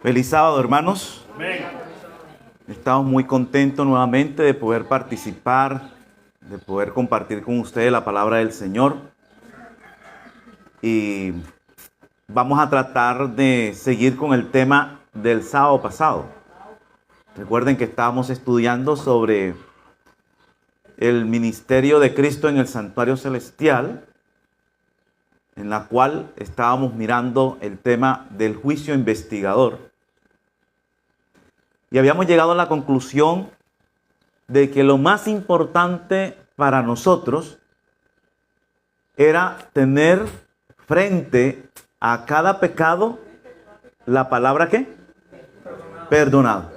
Feliz sábado, hermanos. Amén. Estamos muy contentos nuevamente de poder participar, de poder compartir con ustedes la palabra del Señor. Y vamos a tratar de seguir con el tema del sábado pasado. Recuerden que estábamos estudiando sobre el ministerio de Cristo en el santuario celestial, en la cual estábamos mirando el tema del juicio investigador. Y habíamos llegado a la conclusión de que lo más importante para nosotros era tener frente a cada pecado la palabra ¿qué? Perdonado.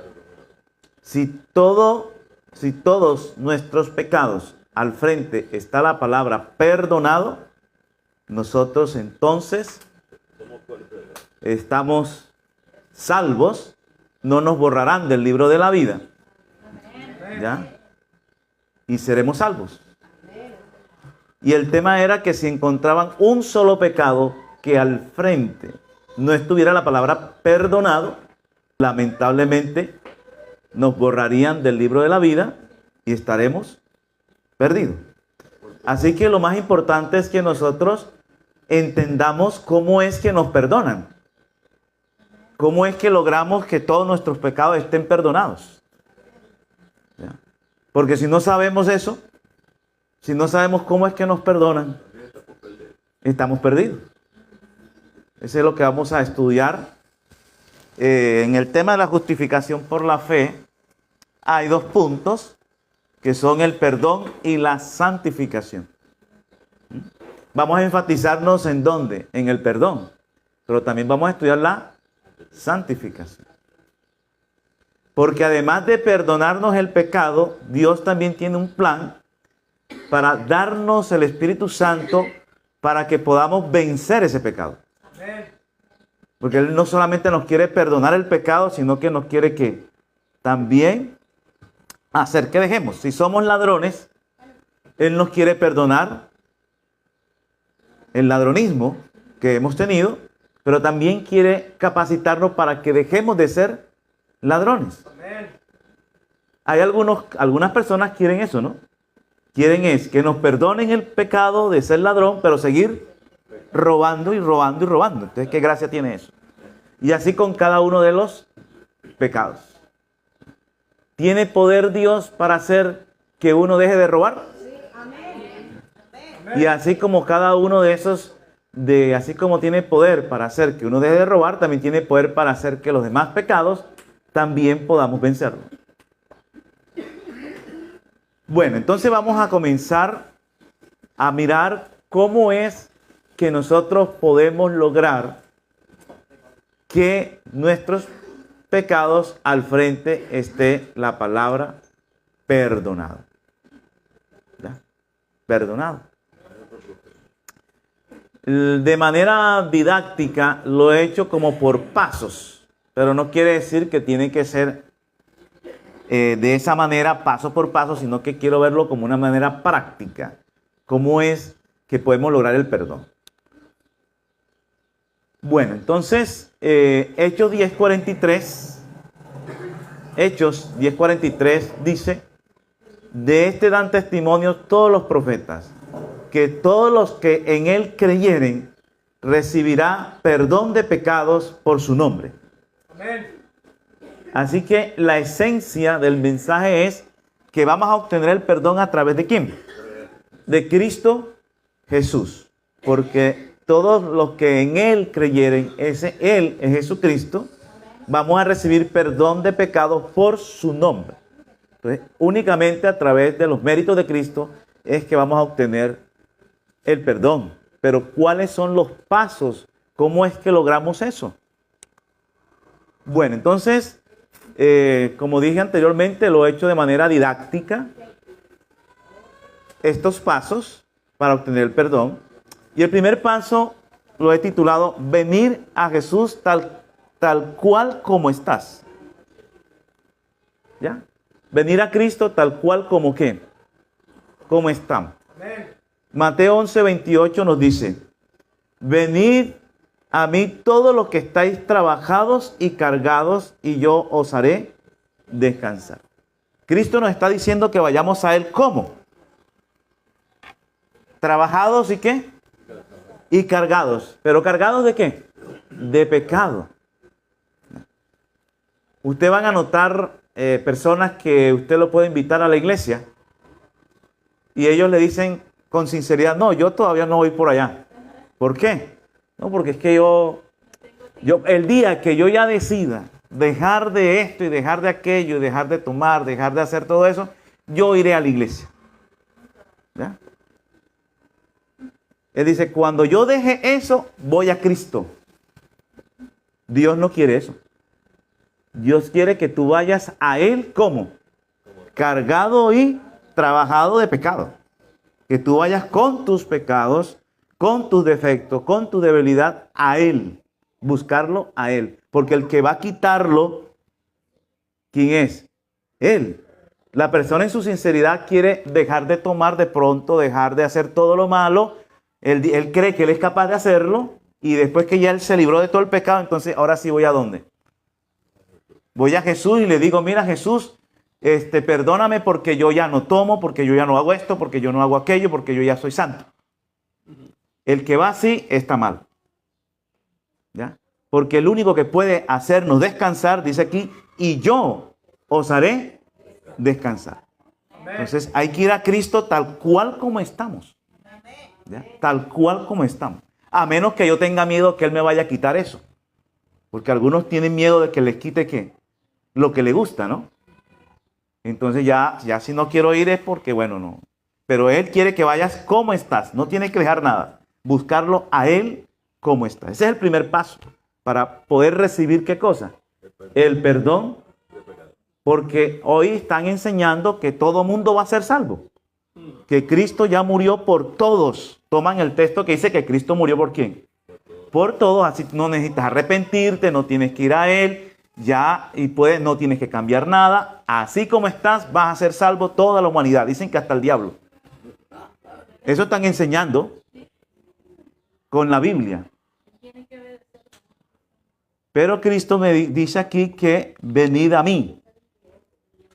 Si todos nuestros pecados al frente está la palabra perdonado, nosotros entonces estamos salvos. No nos borrarán del libro de la vida. ¿Ya? Y seremos salvos. Y el tema era que si encontraban un solo pecado que al frente no estuviera la palabra perdonado, lamentablemente nos borrarían del libro de la vida y estaremos perdidos. Así que lo más importante es que nosotros entendamos cómo es que nos perdonan. ¿Cómo es que logramos que todos nuestros pecados estén perdonados? ¿Ya? Porque si no sabemos eso, si no sabemos cómo es que nos perdonan, estamos perdidos. Eso es lo que vamos a estudiar. En el tema de la justificación por la fe, hay dos puntos que son el perdón y la santificación. Vamos a enfatizarnos en dónde, en el perdón, pero también vamos a estudiar la santificación. Porque además de perdonarnos el pecado, Dios también tiene un plan para darnos el Espíritu Santo para que podamos vencer ese pecado. Porque Él no solamente nos quiere perdonar el pecado, sino que nos quiere que también hacer que dejemos. Si somos ladrones, Él nos quiere perdonar el ladronismo que hemos tenido, pero también quiere capacitarnos para que dejemos de ser ladrones. Hay algunas personas quieren eso, ¿no? Quieren es que nos perdonen el pecado de ser ladrón, pero seguir robando y robando y robando. Entonces, ¿qué gracia tiene eso? Y así con cada uno de los pecados. ¿Tiene poder Dios para hacer que uno deje de robar? Sí. Amén. Y así como cada uno de esos así como tiene poder para hacer que uno deje de robar, también tiene poder para hacer que los demás pecados también podamos vencerlos. Bueno, entonces vamos a comenzar a mirar cómo es que nosotros podemos lograr que nuestros pecados al frente esté la palabra perdonado. ¿Ya? Perdonado. De manera didáctica lo he hecho como por pasos, pero no quiere decir que tiene que ser de esa manera, paso por paso, sino que quiero verlo como una manera práctica. ¿Cómo es que podemos lograr el perdón? Bueno, entonces, Hechos 10:43 dice, de este dan testimonio todos los profetas, que todos los que en él creyeren recibirá perdón de pecados por su nombre. Amén. Así que la esencia del mensaje es que vamos a obtener el perdón a través de ¿quién? De Cristo Jesús. Porque todos los que en él creyeren, él es Jesucristo, vamos a recibir perdón de pecados por su nombre. Entonces, únicamente a través de los méritos de Cristo es que vamos a obtener el perdón. Pero ¿cuáles son los pasos? ¿Cómo es que logramos eso? Bueno, entonces, como dije anteriormente, lo he hecho de manera didáctica. Estos pasos para obtener el perdón. Y el primer paso lo he titulado venir a Jesús tal cual como estás. ¿Ya? Venir a Cristo tal cual como ¿qué? Como estamos. Amén. Mateo 11:28 nos dice, venid a mí todos los que estáis trabajados y cargados, y yo os haré descansar. Cristo nos está diciendo que vayamos a Él, ¿cómo? Trabajados y ¿qué? Y cargados. ¿Pero cargados de qué? De pecado. Usted van a notar personas que usted lo puede invitar a la iglesia y ellos le dicen con sinceridad, no, yo todavía no voy por allá. ¿Por qué? No, porque es que yo el día que yo ya decida dejar de esto y dejar de aquello y dejar de tomar, dejar de hacer todo eso, yo iré a la iglesia. ¿Ya? Él dice, cuando yo deje eso, voy a Cristo. Dios no quiere eso. Dios quiere que tú vayas a Él, ¿cómo? Cargado y trabajado de pecado. Que tú vayas con tus pecados, con tus defectos, con tu debilidad a Él. Buscarlo a Él. Porque el que va a quitarlo, ¿quién es? Él. La persona en su sinceridad quiere dejar de tomar de pronto, dejar de hacer todo lo malo. Él cree que él es capaz de hacerlo y después que ya él se libró de todo el pecado, entonces ahora sí voy a ¿dónde? Voy a Jesús y le digo, mira Jesús, perdóname porque yo ya no tomo, porque yo ya no hago esto, porque yo no hago aquello, porque yo ya soy santo. El que va así está mal. ¿Ya? Porque el único que puede hacernos descansar, dice aquí, y yo os haré descansar. Entonces hay que ir a Cristo tal cual como estamos. ¿Ya? Tal cual como estamos. A menos que yo tenga miedo que Él me vaya a quitar eso. Porque algunos tienen miedo de que les quite ¿qué? Lo que le gusta, ¿no? Entonces ya si no quiero ir es porque, bueno, no. Pero Él quiere que vayas como estás. No tienes que dejar nada. Buscarlo a Él como está. Ese es el primer paso para poder recibir ¿qué cosa? El perdón. Porque hoy están enseñando que todo mundo va a ser salvo. Que Cristo ya murió por todos. Toman el texto que dice que Cristo murió por ¿quién? Por todos. Así no necesitas arrepentirte, no tienes que ir a Él, ya, y no tienes que cambiar nada. Así como estás, vas a ser salvo toda la humanidad. Dicen que hasta el diablo. Eso están enseñando con la Biblia. Pero Cristo me dice aquí que venid a mí,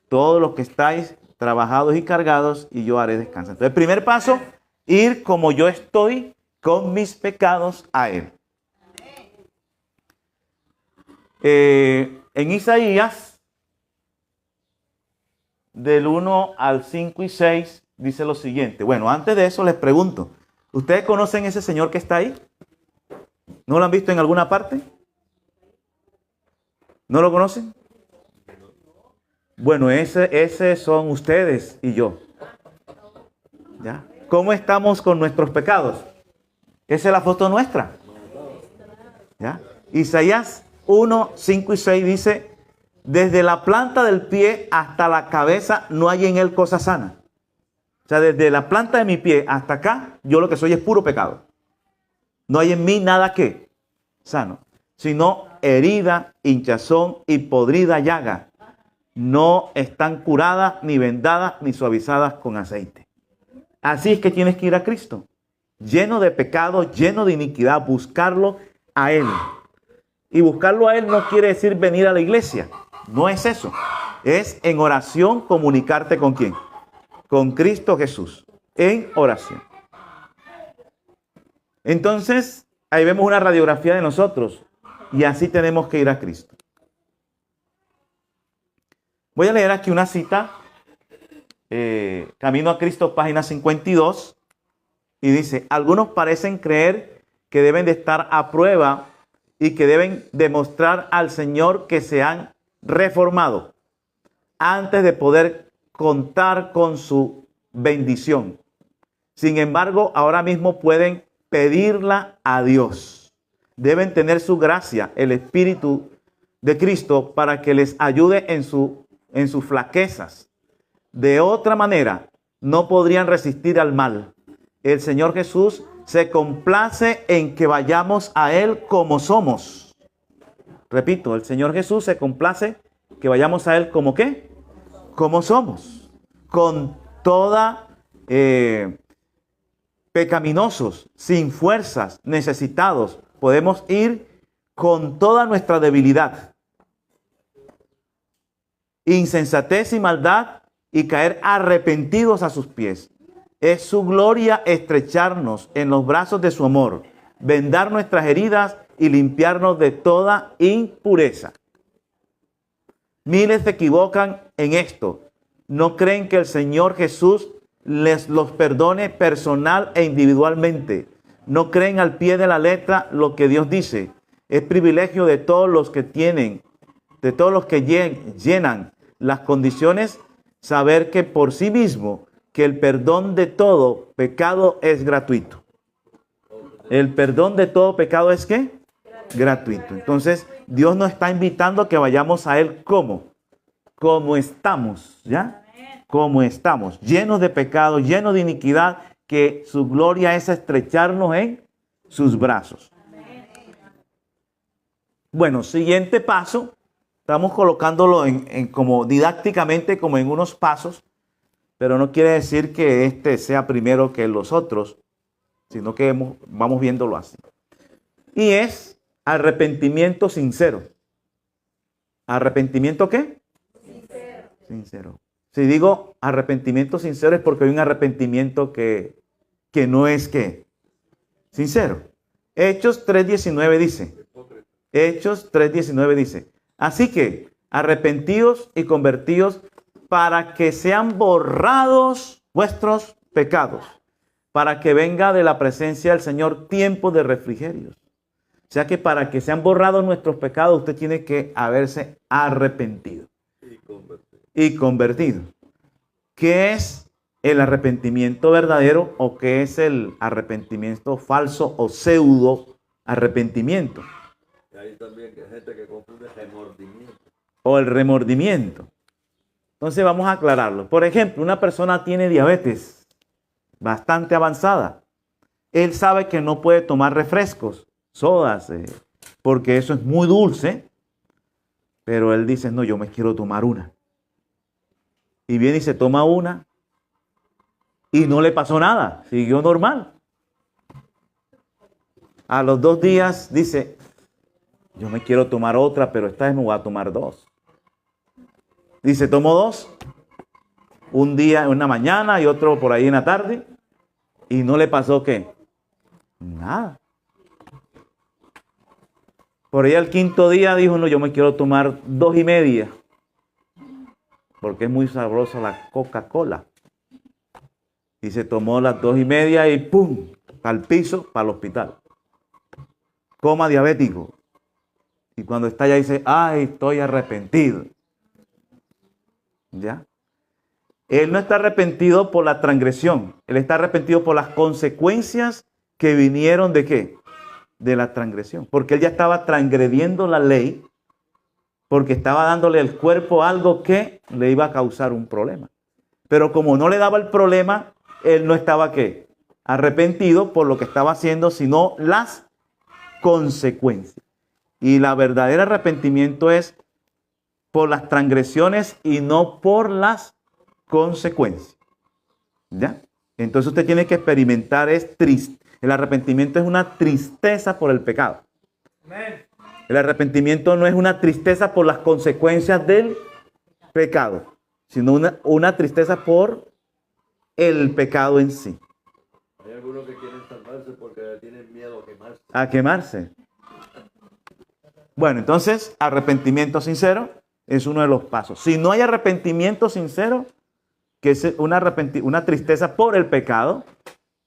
todos los que estáis trabajados y cargados, y yo haré descanso. Entonces, el primer paso, ir como yo estoy con mis pecados a Él. En Isaías, del 1 al 5 y 6, dice lo siguiente. Bueno, antes de eso les pregunto, ¿ustedes conocen ese señor que está ahí? ¿No lo han visto en alguna parte? ¿No lo conocen? Bueno, ese son ustedes y yo. ¿Ya? ¿Cómo estamos con nuestros pecados? Esa es la foto nuestra. ¿Ya? Isaías 1, 5 y 6 dice, desde la planta del pie hasta la cabeza no hay en él cosa sana. O sea, desde la planta de mi pie hasta acá, yo lo que soy es puro pecado. No hay en mí nada que sano, sino herida, hinchazón y podrida llaga. No están curadas, ni vendadas, ni suavizadas con aceite. Así es que tienes que ir a Cristo, lleno de pecado, lleno de iniquidad, buscarlo a Él. Y buscarlo a Él no quiere decir venir a la iglesia, no es eso. Es en oración comunicarte con ¿quién? Con Cristo Jesús, en oración. Entonces, ahí vemos una radiografía de nosotros y así tenemos que ir a Cristo. Voy a leer aquí una cita, Camino a Cristo, página 52, y dice, algunos parecen creer que deben de estar a prueba y que deben demostrar al Señor que se han reformado antes de poder contar con su bendición. Sin embargo, ahora mismo pueden pedirla a Dios. Deben tener su gracia, el Espíritu de Cristo, para que les ayude en sus flaquezas. De otra manera, no podrían resistir al mal. El Señor Jesús se complace en que vayamos a Él como somos. Repito, el Señor Jesús se complace que vayamos a Él como ¿qué? Como somos. Con toda pecaminosos, sin fuerzas, necesitados, podemos ir con toda nuestra debilidad, insensatez y maldad y caer arrepentidos a sus pies. Es su gloria estrecharnos en los brazos de su amor, vendar nuestras heridas y limpiarnos de toda impureza. Miles se equivocan en esto. No creen que el Señor Jesús los perdone personal e individualmente. No creen al pie de la letra lo que Dios dice. Es privilegio de todos los que tienen, de todos los que llenan las condiciones, saber que por sí mismo, que el perdón de todo pecado es gratuito. El perdón de todo pecado es ¿qué? Gratuito. Entonces, Dios nos está invitando a que vayamos a Él como estamos, ¿ya? Como estamos, llenos de pecado, llenos de iniquidad, que su gloria es estrecharnos en sus brazos. Bueno, siguiente paso, estamos colocándolo como didácticamente, como en unos pasos, pero no quiere decir que este sea primero que los otros, sino que vamos viéndolo así. Y es arrepentimiento sincero. ¿Arrepentimiento qué? Sincero. Si digo arrepentimiento sincero es porque hay un arrepentimiento que no es ¿qué? Sincero. Hechos 3:19 dice. Hechos 3:19 dice. Así que arrepentidos y convertidos para que sean borrados vuestros pecados, para que venga de la presencia del Señor tiempo de refrigerios. O sea que para que sean borrados nuestros pecados, usted tiene que haberse arrepentido y convertido. ¿Qué es el arrepentimiento verdadero o qué es el arrepentimiento falso o pseudo arrepentimiento? Y hay también gente que confunde remordimiento. O el remordimiento. Entonces vamos a aclararlo. Por ejemplo, una persona tiene diabetes bastante avanzada. Él sabe que no puede tomar refrescos, sodas, porque eso es muy dulce. Pero él dice, no, yo me quiero tomar una. Y viene y se toma una y no le pasó nada, siguió normal. A los 2 días dice, yo me quiero tomar otra, pero esta vez me voy a tomar 2. Dice, tomo 2, un día en una mañana y otro por ahí en la tarde, y no le pasó ¿qué? Nada. Por ahí al 5.º día dijo, no, yo me quiero tomar 2.5, porque es muy sabrosa la Coca-Cola. Y se tomó las 2.5 y ¡pum! Al piso, para el hospital. Coma diabético. Y cuando está allá dice, ay, estoy arrepentido. ¿Ya? Él no está arrepentido por la transgresión. Él está arrepentido por las consecuencias que vinieron ¿de qué? De la transgresión. Porque él ya estaba transgrediendo la ley, porque estaba dándole al cuerpo algo que le iba a causar un problema. Pero como no le daba el problema, él no estaba ¿qué? Arrepentido por lo que estaba haciendo, sino las consecuencias. Y la verdadera arrepentimiento es por las transgresiones y no por las consecuencias. ¿Ya? Entonces usted tiene que experimentar, el arrepentimiento es una tristeza por el pecado. Amén. El arrepentimiento no es una tristeza por las consecuencias del pecado, sino una tristeza por el pecado en sí. Hay algunos que quieren salvarse porque tienen miedo a quemarse. A quemarse. Bueno, entonces, arrepentimiento sincero es uno de los pasos. Si no hay arrepentimiento sincero, que es una tristeza por el pecado,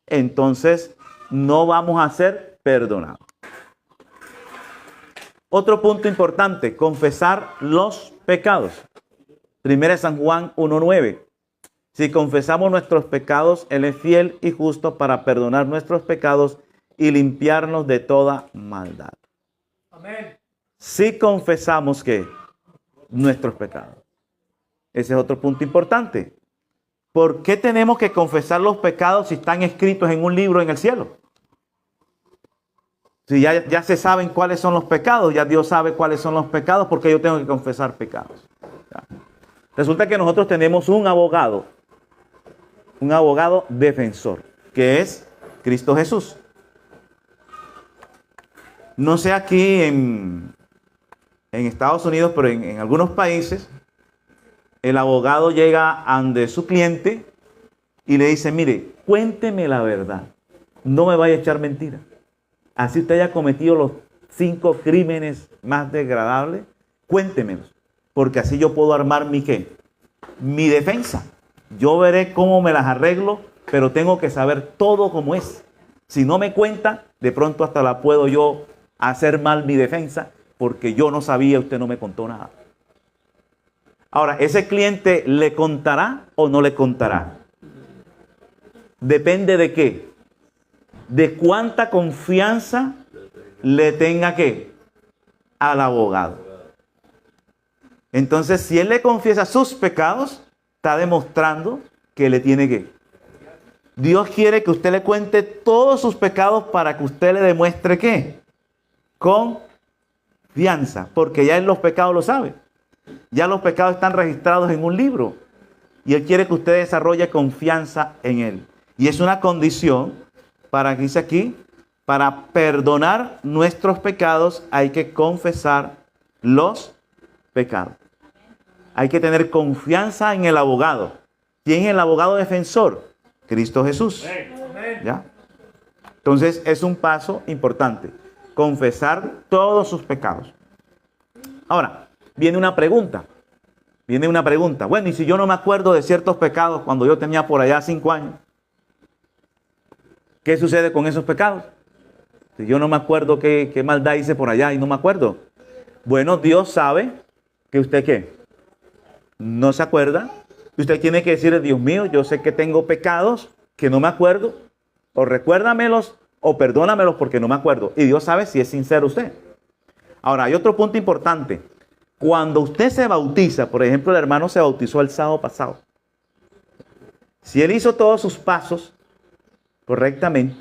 entonces no vamos a ser perdonados. Otro punto importante, confesar los pecados. 1 San Juan 1:9. Si confesamos nuestros pecados, Él es fiel y justo para perdonar nuestros pecados y limpiarnos de toda maldad. Amén. Si confesamos que nuestros pecados. Ese es otro punto importante. ¿Por qué tenemos que confesar los pecados si están escritos en un libro en el cielo? Si ya se saben cuáles son los pecados, ya Dios sabe cuáles son los pecados, ¿por qué yo tengo que confesar pecados? Resulta que nosotros tenemos un abogado defensor, que es Cristo Jesús. No sé aquí en Estados Unidos, pero en algunos países, el abogado llega ante su cliente y le dice, mire, cuénteme la verdad. No me vaya a echar mentira. Así usted haya cometido los 5 crímenes más degradables, cuéntemelos. Porque así yo puedo armar mi ¿qué? Mi defensa. Yo veré cómo me las arreglo, pero tengo que saber todo como es. Si no me cuenta, de pronto hasta la puedo yo hacer mal mi defensa, porque yo no sabía, usted no me contó nada. Ahora, ¿ese cliente le contará o no le contará? Depende de qué. De cuánta confianza le tenga ¿qué? Al abogado. Entonces, si él le confiesa sus pecados, está demostrando que le tiene que. Dios quiere que usted le cuente todos sus pecados para que usted le demuestre ¿qué? Confianza, porque ya en los pecados lo sabe. Ya los pecados están registrados en un libro y Él quiere que usted desarrolle confianza en Él. Y es una condición para, que dice aquí, para perdonar nuestros pecados hay que confesar los pecados. Hay que tener confianza en el abogado. ¿Quién es el abogado defensor? Cristo Jesús. ¿Ya? Entonces es un paso importante. Confesar todos sus pecados. Ahora, viene una pregunta. Bueno, ¿y si yo no me acuerdo de ciertos pecados cuando yo tenía por allá 5 años? ¿Qué sucede con esos pecados? Si yo no me acuerdo qué maldad hice por allá y no me acuerdo. Bueno, Dios sabe que usted ¿qué? No se acuerda. Y usted tiene que decir, Dios mío, yo sé que tengo pecados que no me acuerdo. O recuérdamelos o perdónamelos porque no me acuerdo. Y Dios sabe si es sincero usted. Ahora, hay otro punto importante. Cuando usted se bautiza, por ejemplo, el hermano se bautizó el sábado pasado. Si él hizo todos sus pasos correctamente,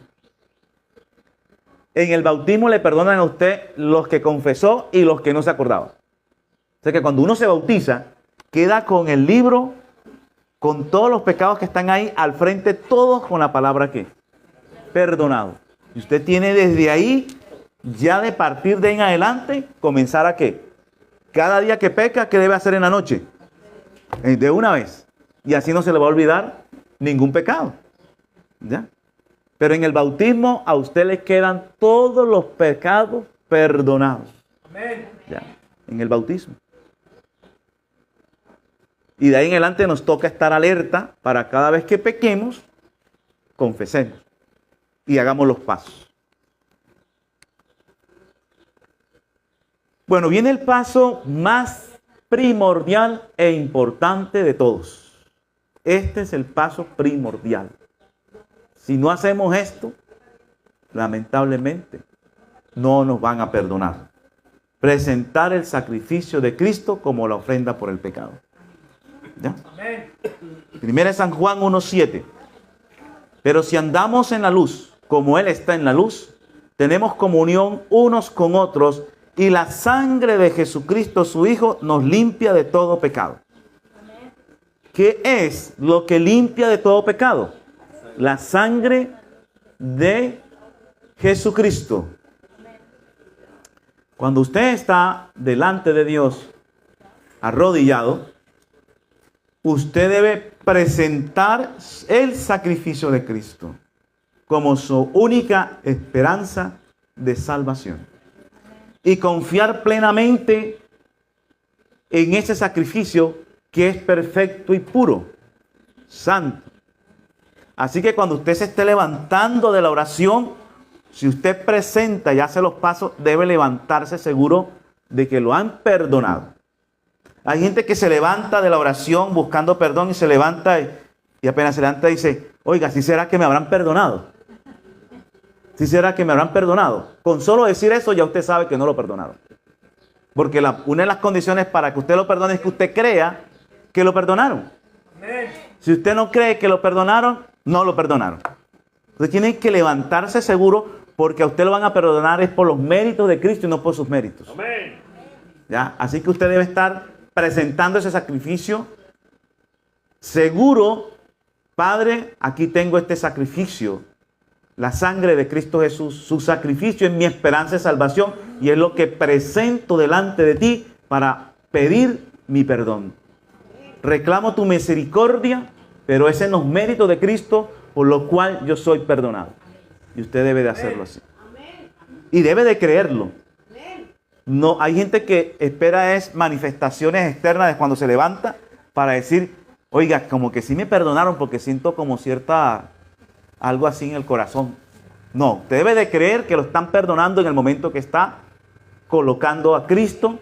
en el bautismo le perdonan a usted los que confesó y los que no se acordaba. O sea que cuando uno se bautiza, queda con el libro, con todos los pecados que están ahí al frente, todos con la palabra ¿qué? Perdonado. Y usted tiene desde ahí, ya de partir de ahí en adelante, comenzar a ¿qué? Cada día que peca, ¿qué debe hacer en la noche? De una vez. Y así no se le va a olvidar ningún pecado. ¿Ya? Pero en el bautismo a usted le quedan todos los pecados perdonados. Amén. ¿Ya? En el bautismo. Y de ahí en adelante nos toca estar alerta para cada vez que pequemos, confesemos y hagamos los pasos. Bueno, viene el paso más primordial e importante de todos. Este es el paso primordial. Si no hacemos esto, lamentablemente, no nos van a perdonar. Presentar el sacrificio de Cristo como la ofrenda por el pecado. ¿Ya? Primera San Juan 1:7. Pero si andamos en la luz, como Él está en la luz, tenemos comunión unos con otros y la sangre de Jesucristo, su Hijo, nos limpia de todo pecado. ¿Qué es lo que limpia de todo pecado? La sangre de Jesucristo. Cuando usted está delante de Dios arrodillado, usted debe presentar el sacrificio de Cristo como su única esperanza de salvación. Y confiar plenamente en ese sacrificio que es perfecto y puro, santo. Así que cuando usted se esté levantando de la oración, si usted presenta y hace los pasos, debe levantarse seguro de que lo han perdonado. Hay gente que se levanta de la oración buscando perdón y se levanta y apenas se levanta dice, oiga, ¿sí será que me habrán perdonado? ¿Sí será que me habrán perdonado? Con solo decir eso ya usted sabe que no lo perdonaron. Porque una de las condiciones para que usted lo perdone es que usted crea que lo perdonaron. Si usted no cree que lo perdonaron, no lo perdonaron. Usted tiene que levantarse seguro porque a usted lo van a perdonar es por los méritos de Cristo y no por sus méritos. ¿Ya? Así que usted debe estar presentando ese sacrificio seguro. Padre, aquí tengo este sacrificio. la sangre de Cristo Jesús, su sacrificio es mi esperanza de salvación y es lo que presento delante de ti para pedir mi perdón. Reclamo tu misericordia, pero ese no es mérito de Cristo, por lo cual yo soy perdonado. Y usted debe de hacerlo así. Y debe de creerlo. No, hay gente que espera es manifestaciones externas de cuando se levanta para decir, oiga, como que sí me perdonaron porque siento como cierta, algo así en el corazón. No, usted debe de creer que lo están perdonando en el momento que está colocando a Cristo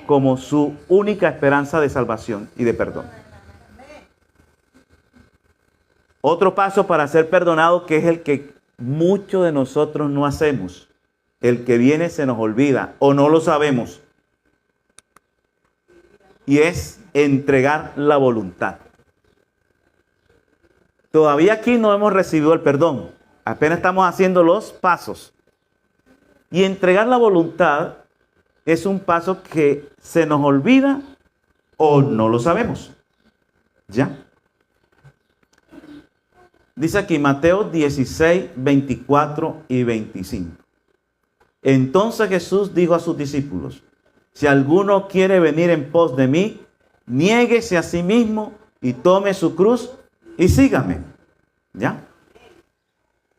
como su única esperanza de salvación y de perdón. Otro paso para ser perdonado, que es el que muchos de nosotros no hacemos. El que viene se nos olvida o no lo sabemos. Y es entregar la voluntad. Todavía aquí no hemos recibido el perdón. Apenas estamos haciendo los pasos. Y entregar la voluntad es un paso que se nos olvida o no lo sabemos. ¿Ya? Dice aquí Mateo 16, 24 y 25. Entonces Jesús dijo a sus discípulos, si alguno quiere venir en pos de mí, niéguese a sí mismo y tome su cruz y sígame. ¿Ya?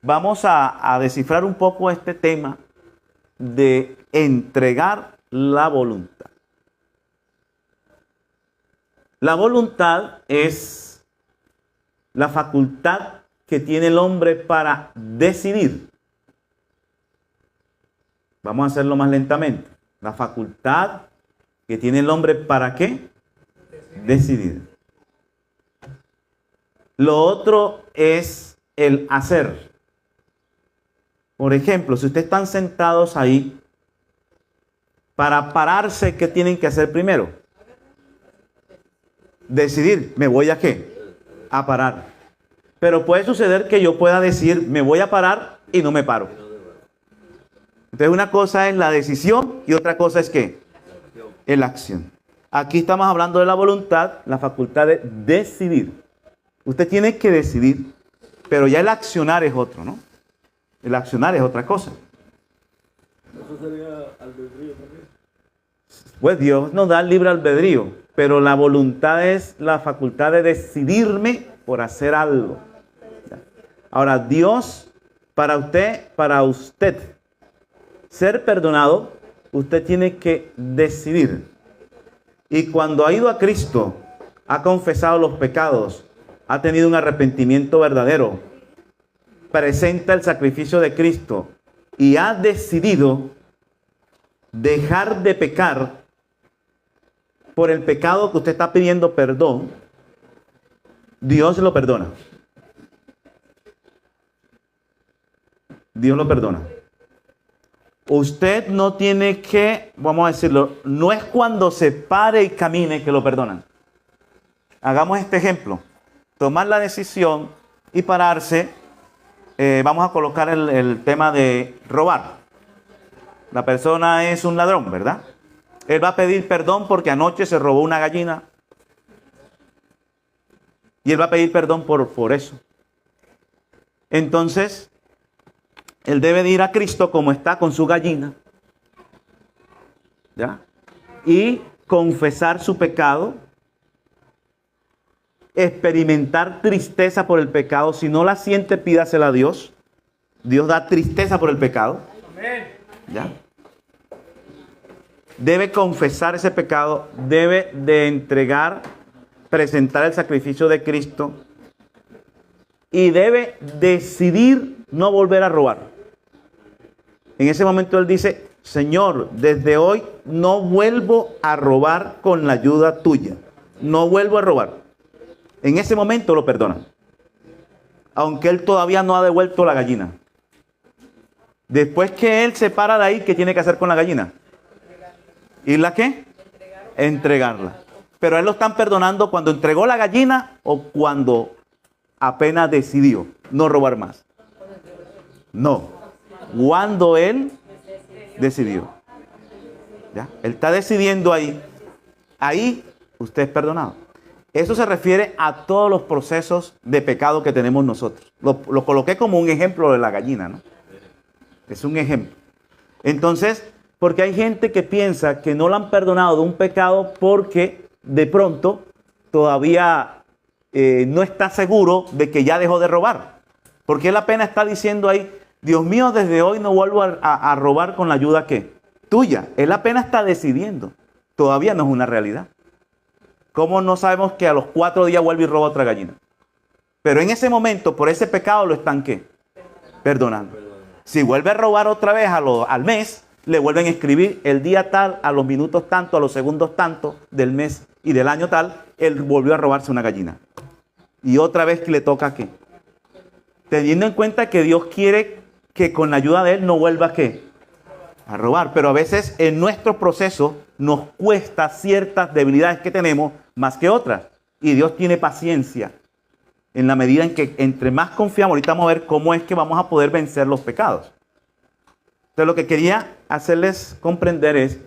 Vamos a descifrar un poco este tema de entregar la voluntad. La voluntad es la facultad que tiene el hombre para decidir. Vamos a hacerlo más lentamente. La facultad que tiene el hombre para ¿qué? Decidir. Lo otro es el hacer. Por ejemplo, si ustedes están sentados ahí, para pararse, ¿qué tienen que hacer primero? Decidir, ¿me voy a qué? A parar. Pero puede suceder que yo pueda decir, me voy a parar y no me paro. Entonces una cosa es la decisión y otra cosa es ¿qué? La acción. Aquí estamos hablando de la voluntad, la facultad de decidir. Usted tiene que decidir, pero ya el accionar es otro, ¿no? El accionar es otra cosa. ¿Eso sería albedrío también? Pues Dios nos da el libre albedrío, pero la voluntad es la facultad de decidirme por hacer algo. Ahora, Dios, para usted ser perdonado, usted tiene que decidir. Y cuando ha ido a Cristo, ha confesado los pecados, ha tenido un arrepentimiento verdadero, presenta el sacrificio de Cristo y ha decidido dejar de pecar por el pecado que usted está pidiendo perdón, Dios lo perdona. Dios lo perdona. Usted no tiene que, vamos a decirlo, no es cuando se pare y camine que lo perdonan. Hagamos este ejemplo. Tomar la decisión y pararse. Vamos a colocar el tema de robar. La persona es un ladrón, ¿verdad? Él va a pedir perdón porque anoche se robó una gallina. Y él va a pedir perdón por eso. Entonces, él debe de ir a Cristo como está con su gallina. ¿Ya? Y confesar su pecado. Experimentar tristeza por el pecado. Si no la siente, pídasela a Dios. Dios da tristeza por el pecado. ¿Ya? Debe confesar ese pecado. Debe de entregar, presentar el sacrificio de Cristo. Y debe decidir no volver a robar. En ese momento él dice, Señor, desde hoy no vuelvo a robar con la ayuda tuya. No vuelvo a robar. En ese momento lo perdonan. Aunque él todavía no ha devuelto la gallina. Después que él se para de ahí, ¿qué tiene que hacer con la gallina? ¿Irla qué? Entregarla. Pero a él lo están perdonando cuando entregó la gallina o cuando apenas decidió no robar más. No. Cuando él decidió. ¿Ya? Él está decidiendo ahí. Ahí usted es perdonado. Eso se refiere a todos los procesos de pecado que tenemos nosotros. Lo coloqué como un ejemplo de la gallina, ¿no? Es un ejemplo. Entonces, porque hay gente que piensa que no la han perdonado de un pecado porque de pronto todavía no está seguro de que ya dejó de robar. Porque él apenas está diciendo ahí, Dios mío, desde hoy no vuelvo a robar con la ayuda que tuya. Él apenas está decidiendo. Todavía no es una realidad. ¿Cómo no sabemos que a los 4 días vuelve y roba otra gallina? Pero en ese momento, por ese pecado, lo están ¿qué? Perdonando. Si vuelve a robar otra vez al mes, le vuelven a escribir el día tal, a los minutos tanto, a los segundos tanto del mes y del año tal, él volvió a robarse una gallina. Y otra vez que le toca ¿qué? Teniendo en cuenta que Dios quiere que con la ayuda de él no vuelva ¿qué? A robar. Pero a veces en nuestro proceso nos cuesta ciertas debilidades que tenemos más que otras. Y Dios tiene paciencia en la medida en que entre más confiamos, ahorita vamos a ver cómo es que vamos a poder vencer los pecados. Entonces lo que quería hacerles comprender es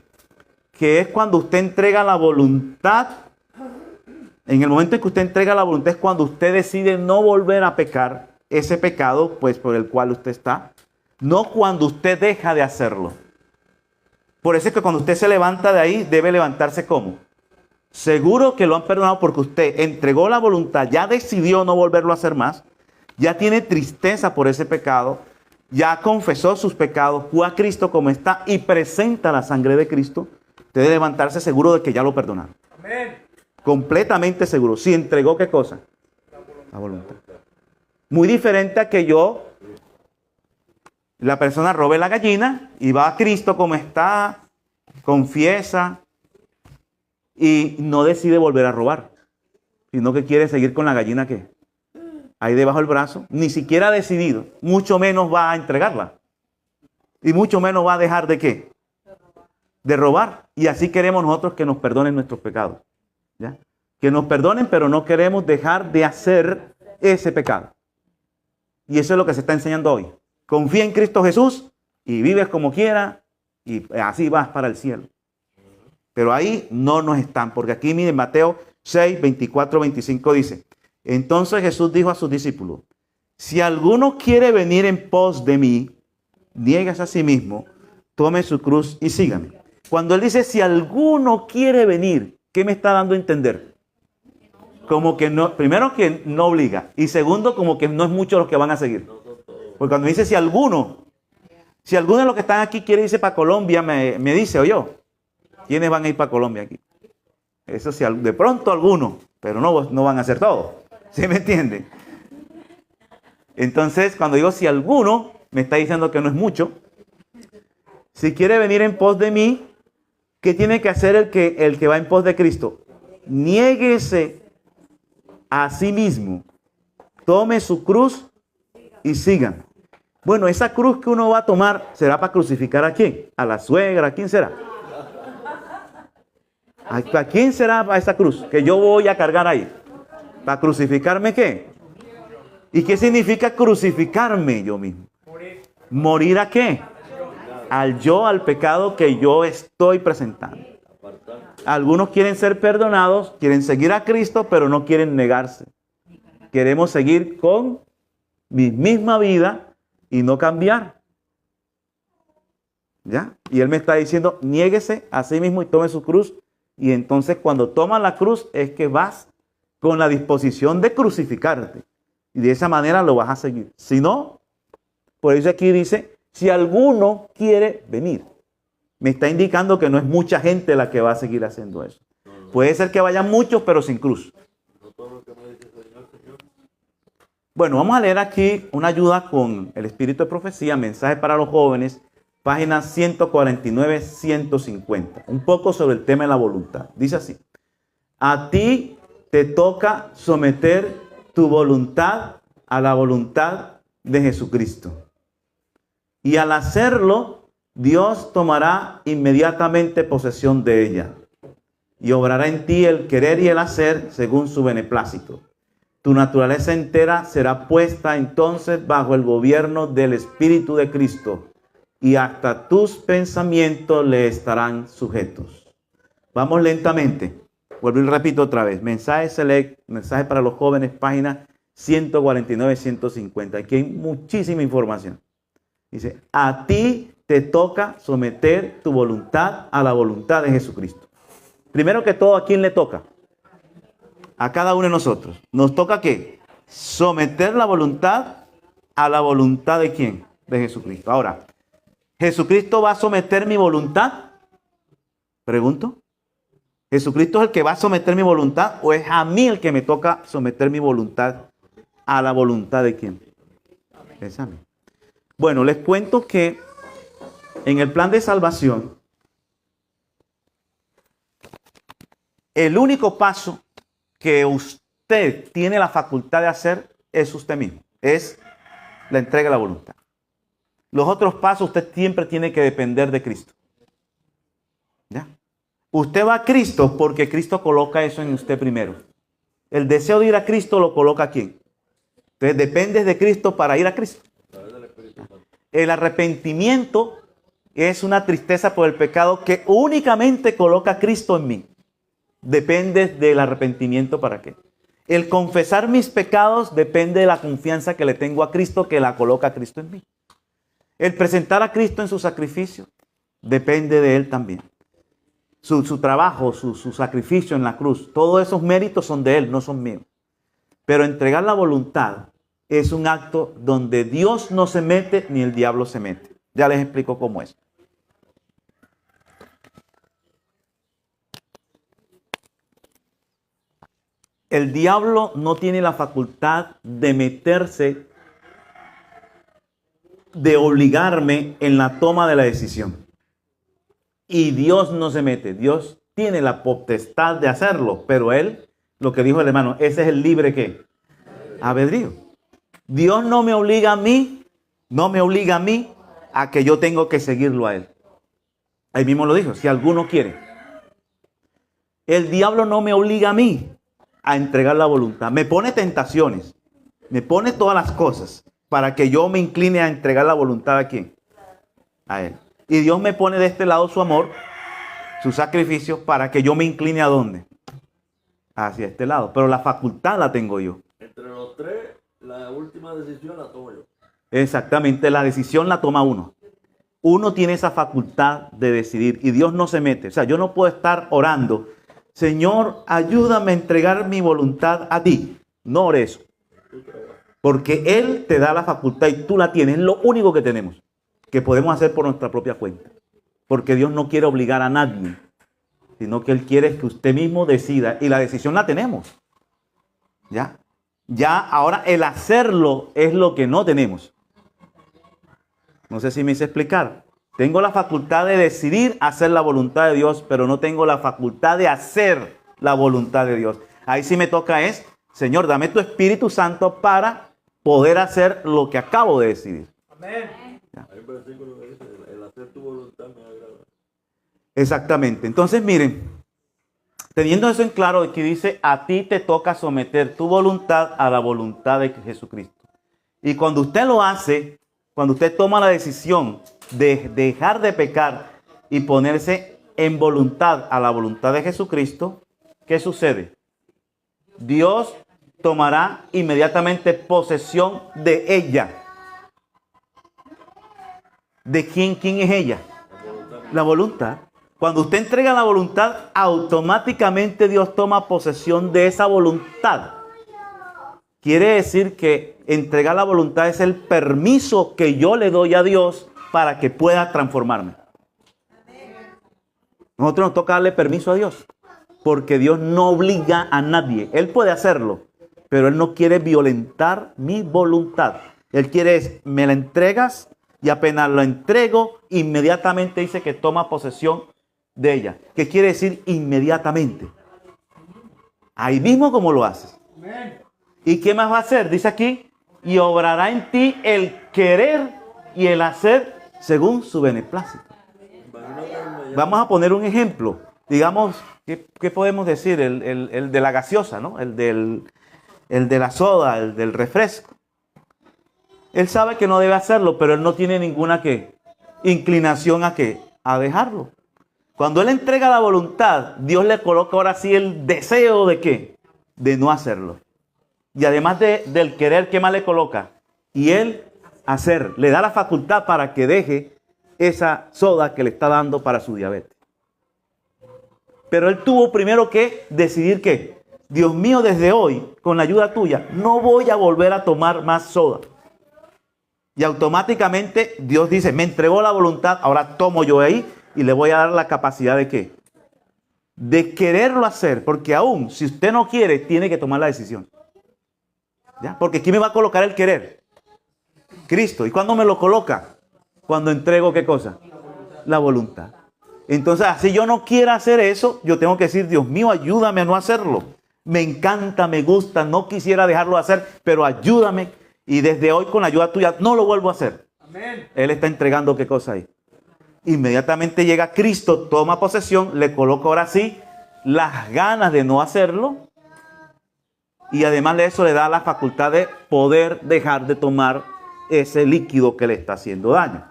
que es cuando usted entrega la voluntad, en el momento en que usted entrega la voluntad es cuando usted decide no volver a pecar ese pecado pues por el cual usted está, no cuando usted deja de hacerlo. Por eso es que cuando usted se levanta de ahí, debe levantarse ¿cómo? Seguro que lo han perdonado porque usted entregó la voluntad, ya decidió no volverlo a hacer más, ya tiene tristeza por ese pecado, ya confesó sus pecados, fue a Cristo como está y presenta la sangre de Cristo. Usted debe levantarse seguro de que ya lo perdonaron. Amén. Completamente seguro. Si entregó ¿qué cosa? La voluntad. Muy diferente a que la persona robe la gallina y va a Cristo como está, confiesa y no decide volver a robar, sino que quiere seguir con la gallina que ahí debajo del brazo, ni siquiera ha decidido, mucho menos va a entregarla y mucho menos va a dejar de ¿qué? De robar. Y así queremos nosotros que nos perdonen nuestros pecados, ¿ya? Que nos perdonen, pero no queremos dejar de hacer ese pecado. Y eso es lo que se está enseñando hoy. Confía en Cristo Jesús y vives como quiera y así vas para el cielo. Pero ahí no nos están, porque aquí miren Mateo 6, 24, 25 dice, entonces Jesús dijo a sus discípulos, si alguno quiere venir en pos de mí, nieguese a sí mismo, tome su cruz y sígame. Cuando él dice, si alguno quiere venir, ¿qué me está dando a entender? Como que no, primero que no obliga y segundo como que no es mucho los que van a seguir. Porque cuando dice si alguno de los que están aquí quiere irse para Colombia, me dice, oye, ¿quiénes van a ir para Colombia aquí? Eso sí, de pronto algunos, pero no van a ser todos. ¿Sí me entienden? Entonces, cuando digo si alguno, me está diciendo que no es mucho. Si quiere venir en pos de mí, ¿qué tiene que hacer el que va en pos de Cristo? Niéguese a sí mismo, tome su cruz y sigan. Bueno, esa cruz que uno va a tomar, ¿será para crucificar a quién? ¿A la suegra? ¿A quién será? ¿A quién será esa cruz que yo voy a cargar ahí? ¿Para crucificarme qué? ¿Y qué significa crucificarme yo mismo? ¿Morir a qué? Al yo, al pecado que yo estoy presentando. Algunos quieren ser perdonados, quieren seguir a Cristo, pero no quieren negarse. Queremos seguir con mi misma vida y no cambiar. ¿Ya? Y él me está diciendo, niéguese a sí mismo y tome su cruz. Y entonces cuando tomas la cruz es que vas con la disposición de crucificarte. Y de esa manera lo vas a seguir. Si no, por eso aquí dice, si alguno quiere venir. Me está indicando que no es mucha gente la que va a seguir haciendo eso. Puede ser que vayan muchos, pero sin cruz. Bueno, vamos a leer aquí una ayuda con el espíritu de profecía, mensaje para los jóvenes, páginas 149, 150. Un poco sobre el tema de la voluntad. Dice así. A ti te toca someter tu voluntad a la voluntad de Jesucristo. Y al hacerlo, Dios tomará inmediatamente posesión de ella y obrará en ti el querer y el hacer según su beneplácito. Tu naturaleza entera será puesta entonces bajo el gobierno del Espíritu de Cristo y hasta tus pensamientos le estarán sujetos. Vamos lentamente. Vuelvo y repito otra vez. Mensaje Select, mensaje para los jóvenes, página 149, 150. Aquí hay muchísima información. Dice, a ti te toca someter tu voluntad a la voluntad de Jesucristo. Primero que todo, ¿a quién le toca? A cada uno de nosotros. ¿Nos toca qué? Someter la voluntad a la voluntad de ¿quién? De Jesucristo. Ahora, ¿Jesucristo va a someter mi voluntad? Pregunto. ¿Jesucristo es el que va a someter mi voluntad o es a mí el que me toca someter mi voluntad a la voluntad de quién? Es a mí. Bueno, les cuento que en el plan de salvación, el único paso que usted tiene la facultad de hacer es usted mismo. Es la entrega de la voluntad. Los otros pasos usted siempre tiene que depender de Cristo. ¿Ya? Usted va a Cristo porque Cristo coloca eso en usted primero. El deseo de ir a Cristo lo coloca aquí. Entonces dependes de Cristo para ir a Cristo. El arrepentimiento es una tristeza por el pecado que únicamente coloca Cristo en mí. Dependes del arrepentimiento para qué. El confesar mis pecados depende de la confianza que le tengo a Cristo, que la coloca Cristo en mí. El presentar a Cristo en su sacrificio depende de Él también. Su trabajo, su sacrificio en la cruz, todos esos méritos son de Él, no son míos. Pero entregar la voluntad es un acto donde Dios no se mete ni el diablo se mete. Ya les explico cómo es. El diablo no tiene la facultad de meterse, de obligarme en la toma de la decisión. Y Dios no se mete. Dios tiene la potestad de hacerlo, pero Él, lo que dijo el hermano, ese es el libre ¿qué? Albedrío. Dios no me obliga a mí, a que yo tengo que seguirlo a Él. Ahí mismo lo dijo, si alguno quiere. El diablo no me obliga a mí a entregar la voluntad. Me pone tentaciones, me pone todas las cosas para que yo me incline a entregar la voluntad a quién, a Él. Y Dios me pone de este lado su amor, su sacrificio, para que yo me incline a dónde, hacia este lado. Pero la facultad la tengo yo. Entre los tres, la última decisión la tomo yo. Exactamente, la decisión la toma uno. Uno tiene esa facultad de decidir y Dios no se mete. O sea, yo no puedo estar orando, Señor, ayúdame a entregar mi voluntad a ti. No ore eso. Porque Él te da la facultad y tú la tienes. Es lo único que tenemos, que podemos hacer por nuestra propia cuenta. Porque Dios no quiere obligar a nadie, sino que Él quiere que usted mismo decida. Y la decisión la tenemos. Ya ahora el hacerlo es lo que no tenemos. No sé si me hice explicar. Tengo la facultad de decidir hacer la voluntad de Dios, pero no tengo la facultad de hacer la voluntad de Dios. Ahí sí me toca es, Señor, dame tu Espíritu Santo para poder hacer lo que acabo de decidir. Amén. Hay un versículo que dice, el hacer tu voluntad me agrada. Exactamente. Entonces, miren, teniendo eso en claro, aquí dice, a ti te toca someter tu voluntad a la voluntad de Jesucristo. Y cuando usted lo hace, cuando usted toma la decisión de dejar de pecar y ponerse en voluntad a la voluntad de Jesucristo, ¿qué sucede? Dios tomará inmediatamente posesión de ella. ¿De quién? ¿Quién es ella? La voluntad. Cuando usted entrega la voluntad, automáticamente Dios toma posesión de esa voluntad. Quiere decir que entregar la voluntad es el permiso que yo le doy a Dios para que pueda transformarme. Nosotros nos toca darle permiso a Dios, porque Dios no obliga a nadie. Él puede hacerlo, pero Él no quiere violentar mi voluntad. Él quiere es, me la entregas y apenas la entrego, inmediatamente dice que toma posesión de ella. ¿Qué quiere decir inmediatamente? Ahí mismo como lo haces. ¿Y qué más va a hacer? Dice aquí, y obrará en ti el querer y el hacer según su beneplácito. Vamos a poner un ejemplo. Digamos, ¿qué podemos decir? El de la gaseosa, ¿no? El de la soda, el del refresco. Él sabe que no debe hacerlo, pero él no tiene ninguna inclinación a dejarlo. Cuando él entrega la voluntad, Dios le coloca ahora sí el deseo de ¿qué? De no hacerlo. Y además del querer, ¿qué más le coloca? Y él hacer. Le da la facultad para que deje esa soda que le está dando para su diabetes. Pero él tuvo primero que decidir que, Dios mío, desde hoy, con la ayuda tuya, no voy a volver a tomar más soda. Y automáticamente Dios dice, me entregó la voluntad, ahora tomo yo ahí y le voy a dar la capacidad de ¿qué? De quererlo hacer, porque aún si usted no quiere, tiene que tomar la decisión. ¿Ya? Porque ¿quién me va a colocar el querer? Cristo. ¿Y cuándo me lo coloca? Cuando entrego ¿qué cosa? La voluntad. Entonces, si yo no quiero hacer eso, yo tengo que decir, Dios mío, ayúdame a no hacerlo. Me encanta, me gusta, no quisiera dejarlo hacer, pero ayúdame. Y desde hoy, con la ayuda tuya, no lo vuelvo a hacer. Amén. Él está entregando ¿qué cosa ahí? Inmediatamente llega Cristo, toma posesión, le coloca ahora sí las ganas de no hacerlo. Y además de eso le da la facultad de poder dejar de tomar ese líquido que le está haciendo daño.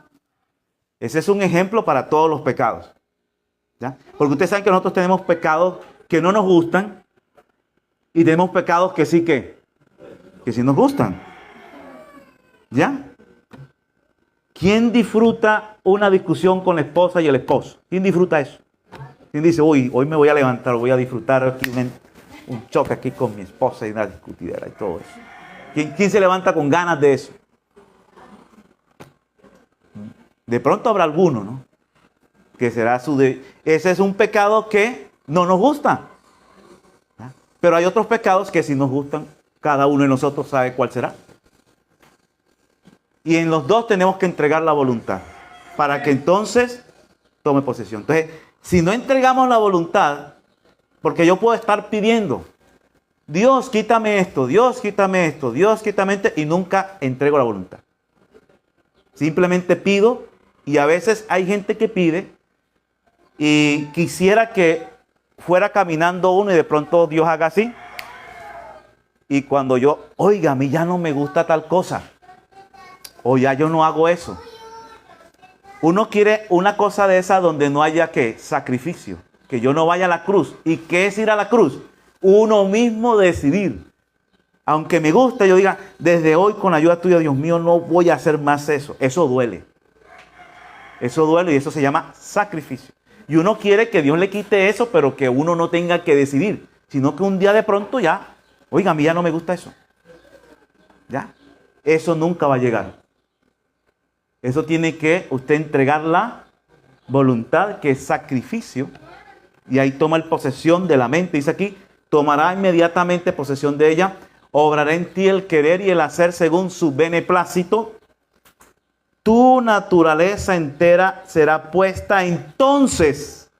Ese es un ejemplo para todos los pecados. ¿Ya? Porque ustedes saben que nosotros tenemos pecados que no nos gustan y tenemos pecados que sí que sí nos gustan. ¿Ya? ¿Quién disfruta una discusión con la esposa y el esposo? ¿Quién disfruta eso? ¿Quién dice, uy, hoy me voy a levantar, voy a disfrutar aquí un choque aquí con mi esposa y una discutidera y todo eso? ¿Quién se levanta con ganas de eso? De pronto habrá alguno, ¿no? Que será ese es un pecado que no nos gusta. ¿Ya? Pero hay otros pecados que sí nos gustan. Cada uno de nosotros sabe cuál será. Y en los dos tenemos que entregar la voluntad para que entonces tome posesión. Entonces, si no entregamos la voluntad, porque yo puedo estar pidiendo, Dios, quítame esto, Dios, quítame esto, Dios, quítame esto, y nunca entrego la voluntad. Simplemente pido, y a veces hay gente que pide y quisiera que fuera caminando uno y de pronto Dios haga así. Y cuando yo, oiga, a mí ya no me gusta tal cosa. O ya yo no hago eso. Uno quiere una cosa de esa donde no haya ¿qué? Sacrificio. Que yo no vaya a la cruz. ¿Y qué es ir a la cruz? Uno mismo decidir. Aunque me guste, yo diga, desde hoy con la ayuda tuya, Dios mío, no voy a hacer más eso. Eso duele. Eso duele y eso se llama sacrificio. Y uno quiere que Dios le quite eso, pero que uno no tenga que decidir. Sino que un día de pronto ya, oiga, a mí ya no me gusta eso. Ya. Eso nunca va a llegar. Eso tiene que usted entregar la voluntad, que es sacrificio. Y ahí toma posesión de la mente. Dice aquí, tomará inmediatamente posesión de ella. Obrará en ti el querer y el hacer según su beneplácito. Tu naturaleza entera será puesta entonces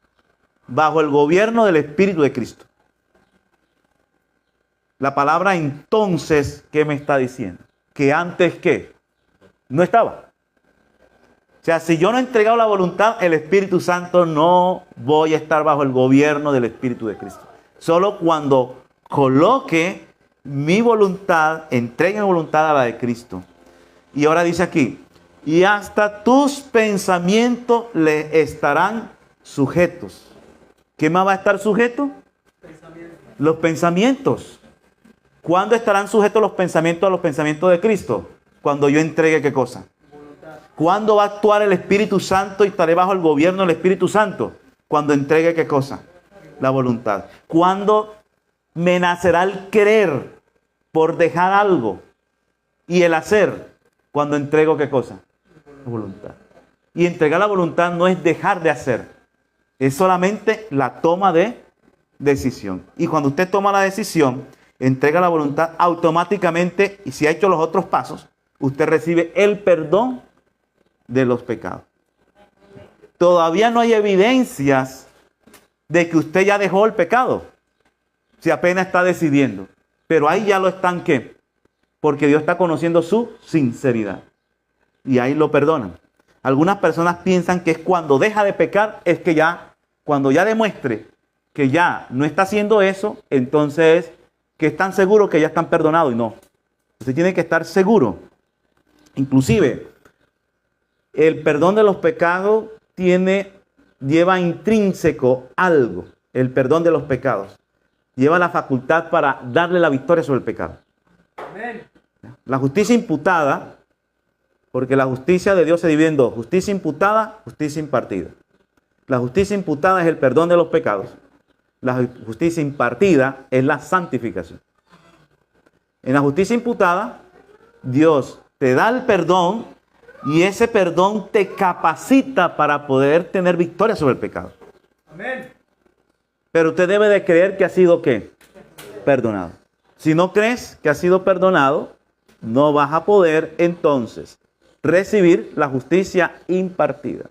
bajo el gobierno del Espíritu de Cristo. La palabra entonces, ¿qué me está diciendo? Que antes, ¿qué? No estaba. O sea, si yo no he entregado la voluntad, el Espíritu Santo no voy a estar bajo el gobierno del Espíritu de Cristo. Solo cuando coloque mi voluntad, entregue mi voluntad a la de Cristo. Y ahora dice aquí, y hasta tus pensamientos le estarán sujetos. ¿Qué más va a estar sujeto? Los pensamientos. ¿Cuándo estarán sujetos los pensamientos a los pensamientos de Cristo? Cuando yo entregue ¿qué cosa? ¿Cuándo va a actuar el Espíritu Santo y estaré bajo el gobierno del Espíritu Santo? Cuando entregue ¿qué cosa? La voluntad. ¿Cuándo me nacerá el querer por dejar algo y el hacer? Cuando entrego ¿qué cosa? La voluntad. Y entregar la voluntad no es dejar de hacer. Es solamente la toma de decisión. Y cuando usted toma la decisión, entrega la voluntad automáticamente, y si ha hecho los otros pasos, usted recibe el perdón de los pecados. Todavía no hay evidencias de que usted ya dejó el pecado, si apenas está decidiendo. Pero ahí ya lo están, ¿qué? Porque Dios está conociendo su sinceridad. Y ahí lo perdonan. Algunas personas piensan que es cuando deja de pecar, es que ya, cuando ya demuestre que ya no está haciendo eso, entonces que están seguros que ya están perdonados. Y no. Usted tiene que estar seguro. Inclusive, el perdón de los pecados tiene lleva intrínseco algo, el perdón de los pecados. Lleva la facultad para darle la victoria sobre el pecado. Amén. La justicia imputada, porque la justicia de Dios se divide en dos: justicia imputada, justicia impartida. La justicia imputada es el perdón de los pecados. La justicia impartida es la santificación. En la justicia imputada, Dios te da el perdón y ese perdón te capacita para poder tener victoria sobre el pecado. Amén. Pero usted debe de creer que ha sido ¿qué? Perdonado. Si no crees que ha sido perdonado, no vas a poder entonces recibir la justicia impartida.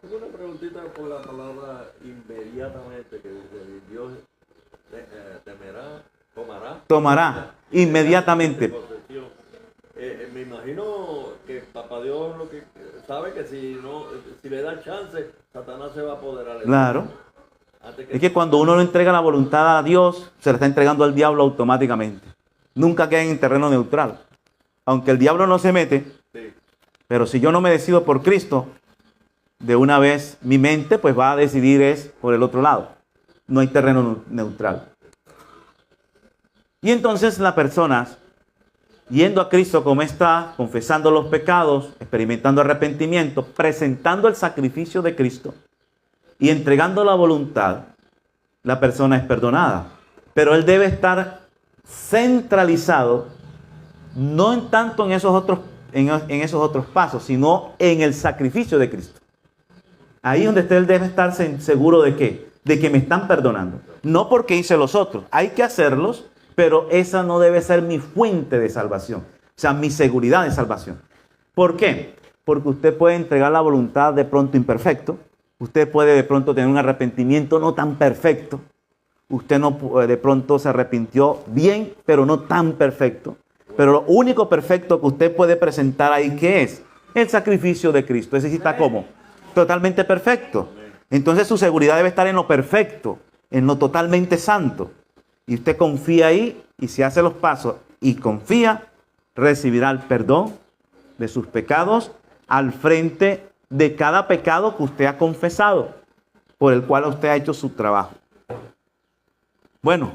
Tengo una preguntita por la palabra inmediatamente que dice: Dios temerá, Tomará inmediatamente. posesión. Me imagino que Papá Dios lo que sabe que si le da chance, Satanás se va a apoderar de él. Claro. Antes Es que cuando uno no entrega la voluntad a Dios, se la está entregando al diablo automáticamente. Nunca queda en terreno neutral. Aunque el diablo no se mete, Sí. pero si yo no me decido por Cristo, de una vez mi mente pues va a decidir es por el otro lado. No hay terreno neutral. Y entonces las personas, yendo a Cristo como está, confesando los pecados, experimentando arrepentimiento, presentando el sacrificio de Cristo y entregando la voluntad, la persona es perdonada. Pero él debe estar centralizado, no en tanto en esos otros pasos, sino en el sacrificio de Cristo. Ahí es donde él debe estar seguro de ¿qué? De que me están perdonando. No porque hice los otros. Hay que hacerlos, pero esa no debe ser mi fuente de salvación. O sea, mi seguridad de salvación. ¿Por qué? Porque usted puede entregar la voluntad de pronto imperfecto. Usted puede de pronto tener un arrepentimiento no tan perfecto. Usted no de pronto se arrepintió bien, pero no tan perfecto. Pero lo único perfecto que usted puede presentar ahí, ¿qué es? El sacrificio de Cristo. Ese sí está como totalmente perfecto. Entonces su seguridad debe estar en lo perfecto, en lo totalmente santo. Y usted confía ahí, y si hace los pasos y confía, recibirá el perdón de sus pecados al frente de cada pecado que usted ha confesado, por el cual usted ha hecho su trabajo. Bueno,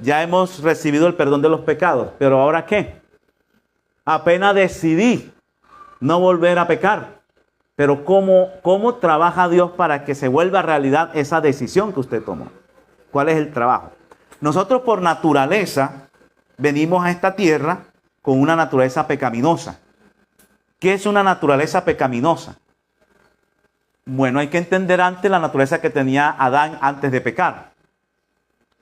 ya hemos recibido el perdón de los pecados, pero ¿ahora qué? Apenas decidí no volver a pecar. Pero ¿cómo trabaja Dios para que se vuelva realidad esa decisión que usted tomó? ¿Cuál es el trabajo? Nosotros por naturaleza venimos a esta tierra con una naturaleza pecaminosa. ¿Qué es una naturaleza pecaminosa? Bueno, hay que entender antes la naturaleza que tenía Adán antes de pecar.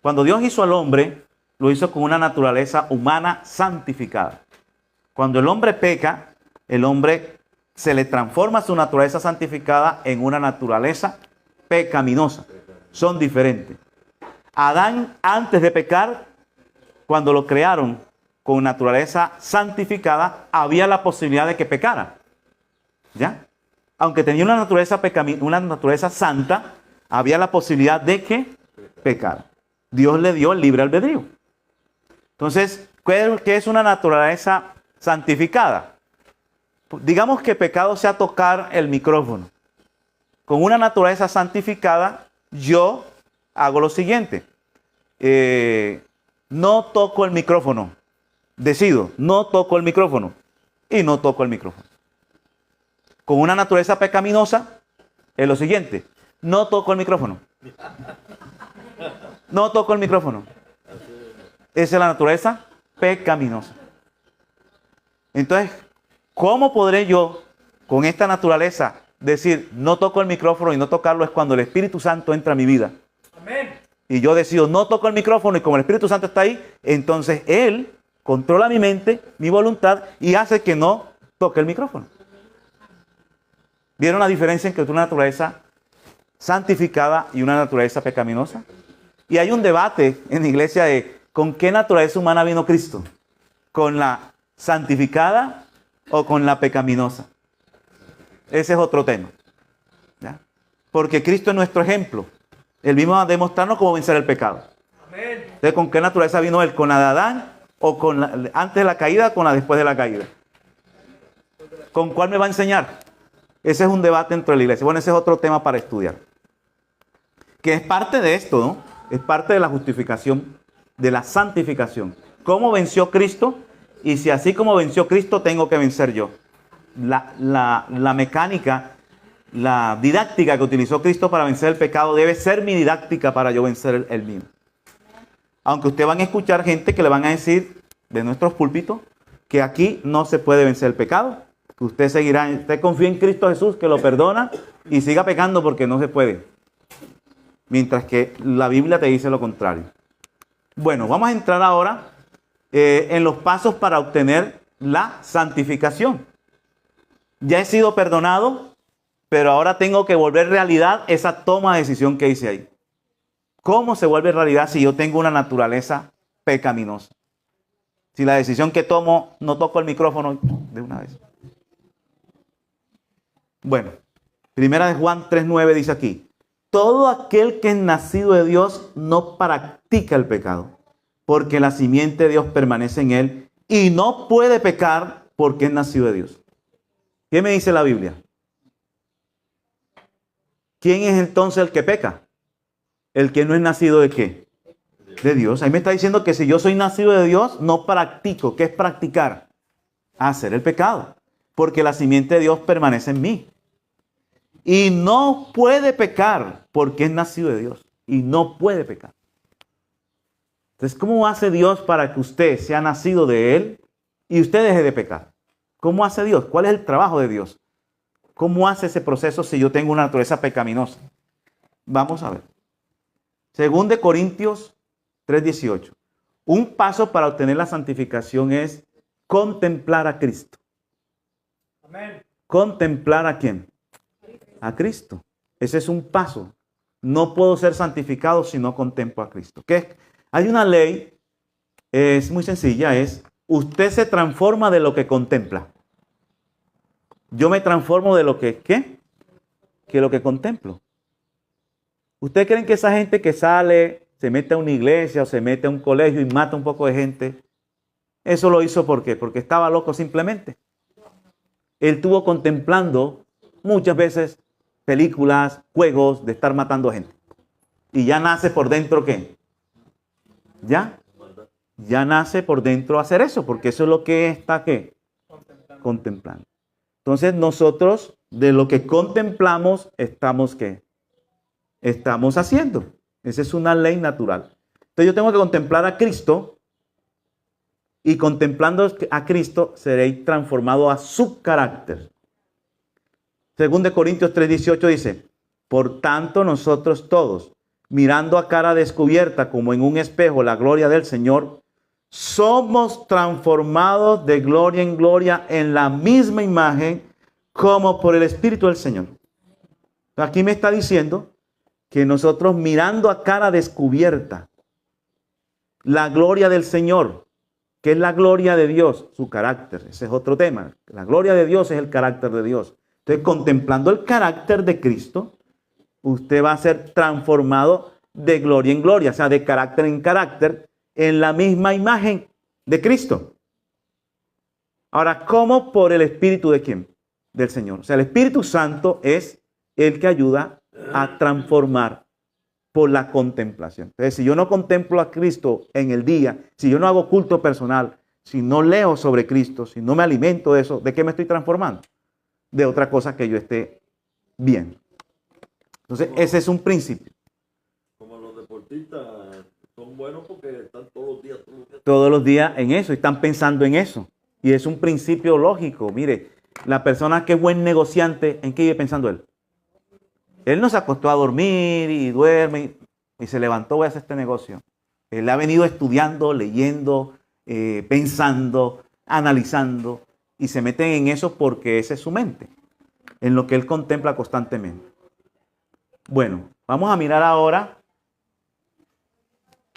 Cuando Dios hizo al hombre, lo hizo con una naturaleza humana santificada. Cuando el hombre peca, el hombre se le transforma su naturaleza santificada en una naturaleza pecaminosa. Son diferentes. Adán, antes de pecar, cuando lo crearon con naturaleza santificada, había la posibilidad de que pecara. ¿Ya? Aunque tenía una naturaleza santa, había la posibilidad de que pecara. Dios le dio el libre albedrío. Entonces, ¿qué es una naturaleza santificada? Digamos que pecado sea tocar el micrófono. Con una naturaleza santificada, yo hago lo siguiente. No toco el micrófono. Decido, no toco el micrófono. Y no toco el micrófono. Con una naturaleza pecaminosa, es lo siguiente. No toco el micrófono. No toco el micrófono. Esa es la naturaleza pecaminosa. Entonces, ¿cómo podré yo, con esta naturaleza, decir no toco el micrófono? Y no tocarlo es cuando el Espíritu Santo entra a mi vida. Amén. Y yo decido no toco el micrófono, y como el Espíritu Santo está ahí, entonces Él controla mi mente, mi voluntad, y hace que no toque el micrófono. ¿Vieron la diferencia entre una naturaleza santificada y una naturaleza pecaminosa? Y hay un debate en la iglesia de ¿con qué naturaleza humana vino Cristo? ¿Con la santificada o con la pecaminosa? Ese es otro tema. ¿Ya? Porque Cristo es nuestro ejemplo. Él vino a demostrarnos cómo vencer el pecado. Amén. Entonces, ¿con qué naturaleza vino Él? ¿Con la de Adán o con la antes de la caída o con la después de la caída? ¿Con cuál me va a enseñar? Ese es un debate dentro de la iglesia. Bueno, ese es otro tema para estudiar. Que es parte de esto, ¿no? Es parte de la justificación, de la santificación. ¿Cómo venció Cristo? Y si así como venció Cristo, tengo que vencer yo. La mecánica, la didáctica que utilizó Cristo para vencer el pecado debe ser mi didáctica para yo vencer el mío. Aunque ustedes van a escuchar gente que le van a decir de nuestros púlpitos que aquí no se puede vencer el pecado. Que usted seguirá, usted confía en Cristo Jesús que lo perdona y siga pecando porque no se puede. Mientras que la Biblia te dice lo contrario. Bueno, vamos a entrar ahora en los pasos para obtener la santificación. Ya he sido perdonado, pero ahora tengo que volver realidad esa toma de decisión que hice ahí. ¿Cómo se vuelve realidad si yo tengo una naturaleza pecaminosa? Si la decisión que tomo, no toco el micrófono de una vez. Bueno, primera de Juan 3:9 dice aquí: todo aquel que es nacido de Dios no practica el pecado, porque la simiente de Dios permanece en él y no puede pecar porque es nacido de Dios. ¿Qué me dice la Biblia? ¿Quién es entonces el que peca? El que no es nacido ¿de qué? De Dios. Ahí me está diciendo que si yo soy nacido de Dios, no practico. ¿Qué es practicar? Hacer el pecado. Porque la simiente de Dios permanece en mí. Y no puede pecar porque es nacido de Dios. Y no puede pecar. Entonces, ¿cómo hace Dios para que usted sea nacido de Él y usted deje de pecar? ¿Cómo hace Dios? ¿Cuál es el trabajo de Dios? ¿Cómo hace ese proceso si yo tengo una naturaleza pecaminosa? Vamos a ver. Según de Corintios 3:18. Un paso para obtener la santificación es contemplar a Cristo. Amén. ¿Contemplar a quién? A Cristo. Ese es un paso. No puedo ser santificado si no contemplo a Cristo. ¿Qué? Hay una ley, es muy sencilla, es usted se transforma de lo que contempla. Yo me transformo de lo que, ¿qué? Que lo que contemplo. ¿Ustedes creen que esa gente que sale, se mete a una iglesia o se mete a un colegio y mata un poco de gente, eso lo hizo ¿por qué? Porque estaba loco simplemente? Él estuvo contemplando muchas veces películas, juegos de estar matando gente. Y ya nace por dentro ¿qué? Ya nace por dentro hacer eso, porque eso es lo que está ¿qué? Contemplando. Entonces nosotros de lo que contemplamos estamos ¿qué? Estamos haciendo. Esa es una ley natural. Entonces yo tengo que contemplar a Cristo y contemplando a Cristo seré transformado a su carácter. Según de Corintios 3:18 dice: por tanto nosotros todos, mirando a cara descubierta como en un espejo la gloria del Señor, somos transformados de gloria en gloria en la misma imagen como por el Espíritu del Señor. Aquí me está diciendo que nosotros mirando a cara descubierta la gloria del Señor, que es la gloria de Dios, su carácter, ese es otro tema. La gloria de Dios es el carácter de Dios. Entonces, contemplando el carácter de Cristo, usted va a ser transformado de gloria en gloria, o sea, de carácter en carácter, en la misma imagen de Cristo. Ahora, ¿cómo? Por el Espíritu de quién? Del Señor. O sea, el Espíritu Santo es el que ayuda a transformar por la contemplación. Entonces, si yo no contemplo a Cristo en el día, si yo no hago culto personal, si no leo sobre Cristo, si no me alimento de eso, ¿de qué me estoy transformando? De otra cosa que yo esté bien. Entonces, ese es un principio. Como los deportistas son buenos porque están todos los días. Todos los días en eso, están pensando en eso. Y es un principio lógico. Mire, la persona que es buen negociante, ¿en qué vive pensando él? Él no se acostó a dormir y duerme y se levantó, voy a hacer este negocio. Él ha venido estudiando, leyendo, pensando, analizando y se mete en eso porque esa es su mente, en lo que él contempla constantemente. Bueno, vamos a mirar ahora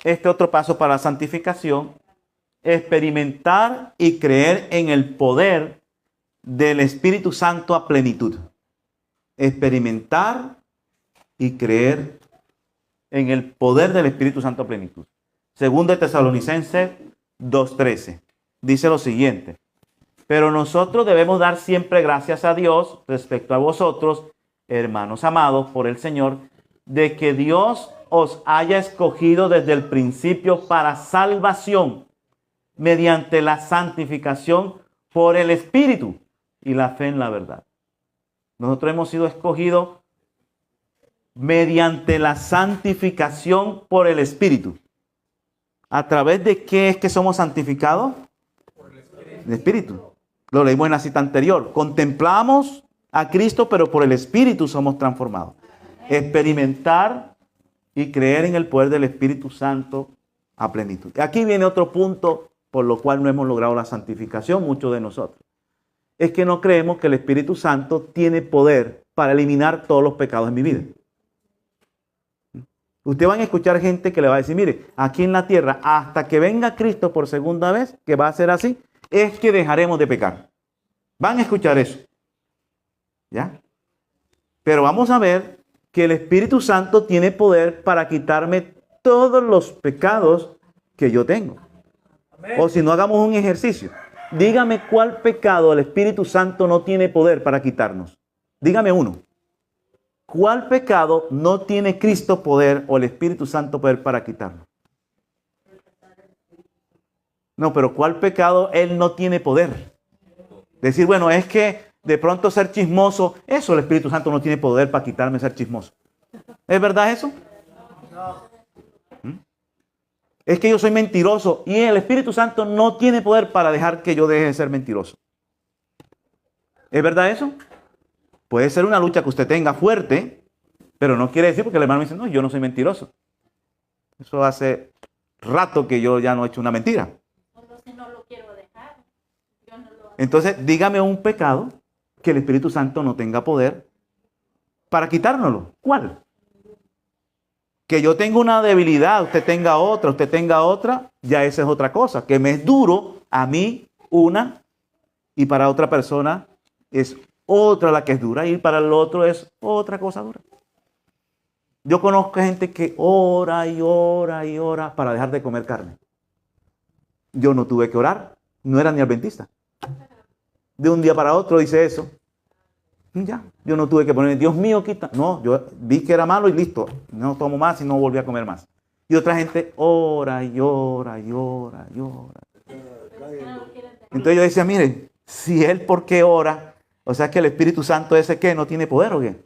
este otro paso para la santificación: experimentar y creer en el poder del Espíritu Santo a plenitud. Experimentar y creer en el poder del Espíritu Santo a plenitud. Según de Tesalonicenses 2:13. Dice lo siguiente: Pero nosotros debemos dar siempre gracias a Dios respecto a vosotros, hermanos amados por el Señor, de que Dios os haya escogido desde el principio para salvación, mediante la santificación por el Espíritu y la fe en la verdad. Nosotros hemos sido escogidos mediante la santificación por el Espíritu. ¿A través de qué es que somos santificados? Por el Espíritu. Lo leímos en la cita anterior. Contemplamos a Cristo, pero por el Espíritu somos transformados. Experimentar y creer en el poder del Espíritu Santo a plenitud. Y aquí viene otro punto por lo cual no hemos logrado la santificación, muchos de nosotros. Es que no creemos que el Espíritu Santo tiene poder para eliminar todos los pecados en mi vida. Usted van a escuchar gente que le va a decir, mire, aquí en la tierra, hasta que venga Cristo por segunda vez, que va a ser así, es que dejaremos de pecar. Van a escuchar eso. ¿Ya? Pero vamos a ver que el Espíritu Santo tiene poder para quitarme todos los pecados que yo tengo. Amén. O si no, hagamos un ejercicio. Dígame cuál pecado el Espíritu Santo no tiene poder para quitarnos. Dígame uno. ¿Cuál pecado no tiene Cristo poder o el Espíritu Santo poder para quitarnos? No, pero ¿cuál pecado Él no tiene poder? Decir, bueno, es que de pronto ser chismoso, eso el Espíritu Santo no tiene poder para quitarme ser chismoso. ¿Es verdad eso? Es que yo soy mentiroso y el Espíritu Santo no tiene poder para dejar que yo deje de ser mentiroso. ¿Es verdad eso? Puede ser una lucha que usted tenga fuerte, pero no quiere decir porque el hermano me dice, no, yo no soy mentiroso. Eso hace rato que yo ya no he hecho una mentira. No lo quiero dejar. Yo no lo... Entonces, dígame un pecado que el Espíritu Santo no tenga poder para quitárnoslo. ¿Cuál? Que yo tenga una debilidad, usted tenga otra, ya esa es otra cosa. Que me es duro a mí una y para otra persona es otra la que es dura y para el otro es otra cosa dura. Yo conozco gente que ora y ora y ora para dejar de comer carne. Yo no tuve que orar, no era ni adventista. De un día para otro hice eso. Ya, yo no tuve que poner, Dios mío, quita. No, yo vi que era malo y listo. No tomo más y no volví a comer más. Y otra gente ora y ora y ora y ora. Entonces yo decía, mire, si él por qué ora, o sea que el Espíritu Santo ese ¿qué? ¿No tiene poder o qué?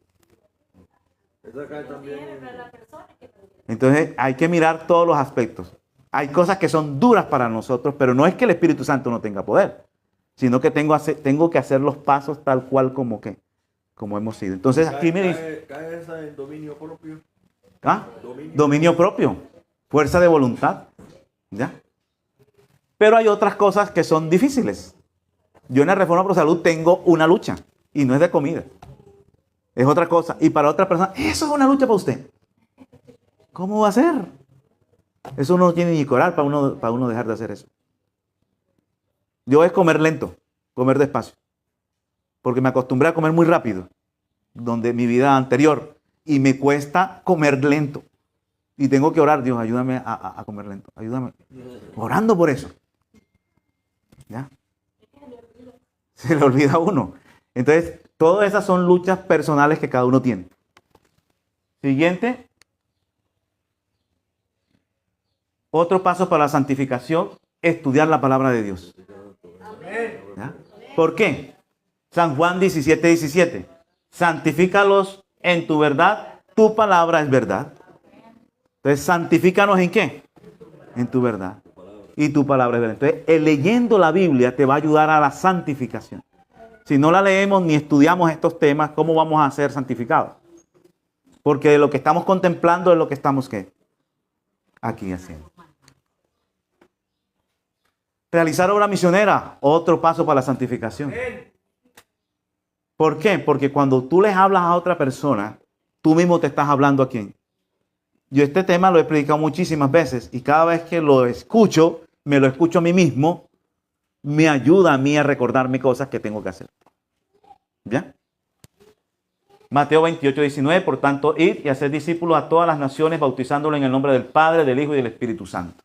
Entonces hay que mirar todos los aspectos. Hay cosas que son duras para nosotros, pero no es que el Espíritu Santo no tenga poder, sino que tengo que hacer los pasos tal cual como hemos sido. Entonces aquí me dice... ¿Cae esa en dominio propio? ¿Ah? Dominio propio. Fuerza de voluntad. ¿Ya? Pero hay otras cosas que son difíciles. Yo en la Reforma Pro Salud tengo una lucha y no es de comida. Es otra cosa. Y para otra persona, eso es una lucha para usted. ¿Cómo va a ser? Eso no tiene ni coral para uno dejar de hacer eso. Yo es comer lento, comer despacio. Porque me acostumbré a comer muy rápido, donde mi vida anterior, y me cuesta comer lento. Y tengo que orar, Dios, ayúdame a comer lento, ayúdame. Orando por eso. ¿Ya? Se le olvida a uno. Entonces, todas esas son luchas personales que cada uno tiene. Siguiente. Otro paso para la santificación, estudiar la palabra de Dios. ¿Ya? ¿Por qué? San Juan 17:17. Santifícalos en tu verdad, tu palabra es verdad. Entonces, santifícanos ¿en qué? En tu verdad. Y tu palabra es verdad. Entonces, leyendo la Biblia te va a ayudar a la santificación. Si no la leemos ni estudiamos estos temas, ¿cómo vamos a ser santificados? Porque lo que estamos contemplando es lo que estamos ¿qué? Aquí haciendo. Realizar obra misionera, otro paso para la santificación. ¿Por qué? Porque cuando tú les hablas a otra persona, tú mismo te estás hablando a quién. Yo este tema lo he predicado muchísimas veces y cada vez que lo escucho, me lo escucho a mí mismo, me ayuda a mí a recordarme cosas que tengo que hacer. ¿Ya? Mateo 28:19, por tanto, id y haced discípulos a todas las naciones, bautizándolos en el nombre del Padre, del Hijo y del Espíritu Santo.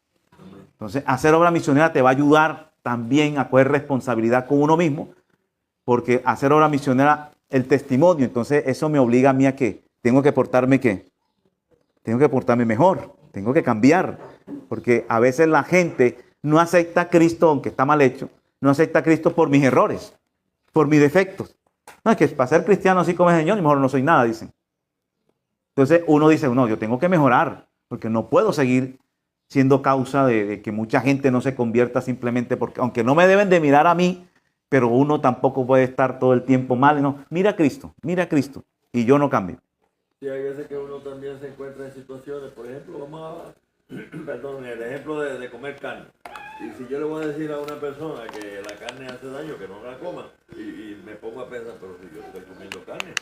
Entonces, hacer obra misionera te va a ayudar también a coger responsabilidad con uno mismo, porque hacer obra misionera, el testimonio, entonces eso me obliga a mí a que tengo que portarme mejor, tengo que cambiar, porque a veces la gente no acepta a Cristo, aunque está mal hecho, no acepta a Cristo por mis errores, por mis defectos. No, es que para ser cristiano así como el Señor, mejor no soy nada, dicen. Entonces uno dice, no, yo tengo que mejorar, porque no puedo seguir siendo causa de que mucha gente no se convierta simplemente porque, aunque no me deben de mirar a mí, pero uno tampoco puede estar todo el tiempo mal. No, mira a Cristo, y yo no cambio. Sí, hay veces que uno también se encuentra en situaciones, por ejemplo, vamos a, perdón, el ejemplo de comer carne. Y si yo le voy a decir a una persona que la carne hace daño, que no la coma, y me pongo a pensar, pero si yo estoy comiendo carne,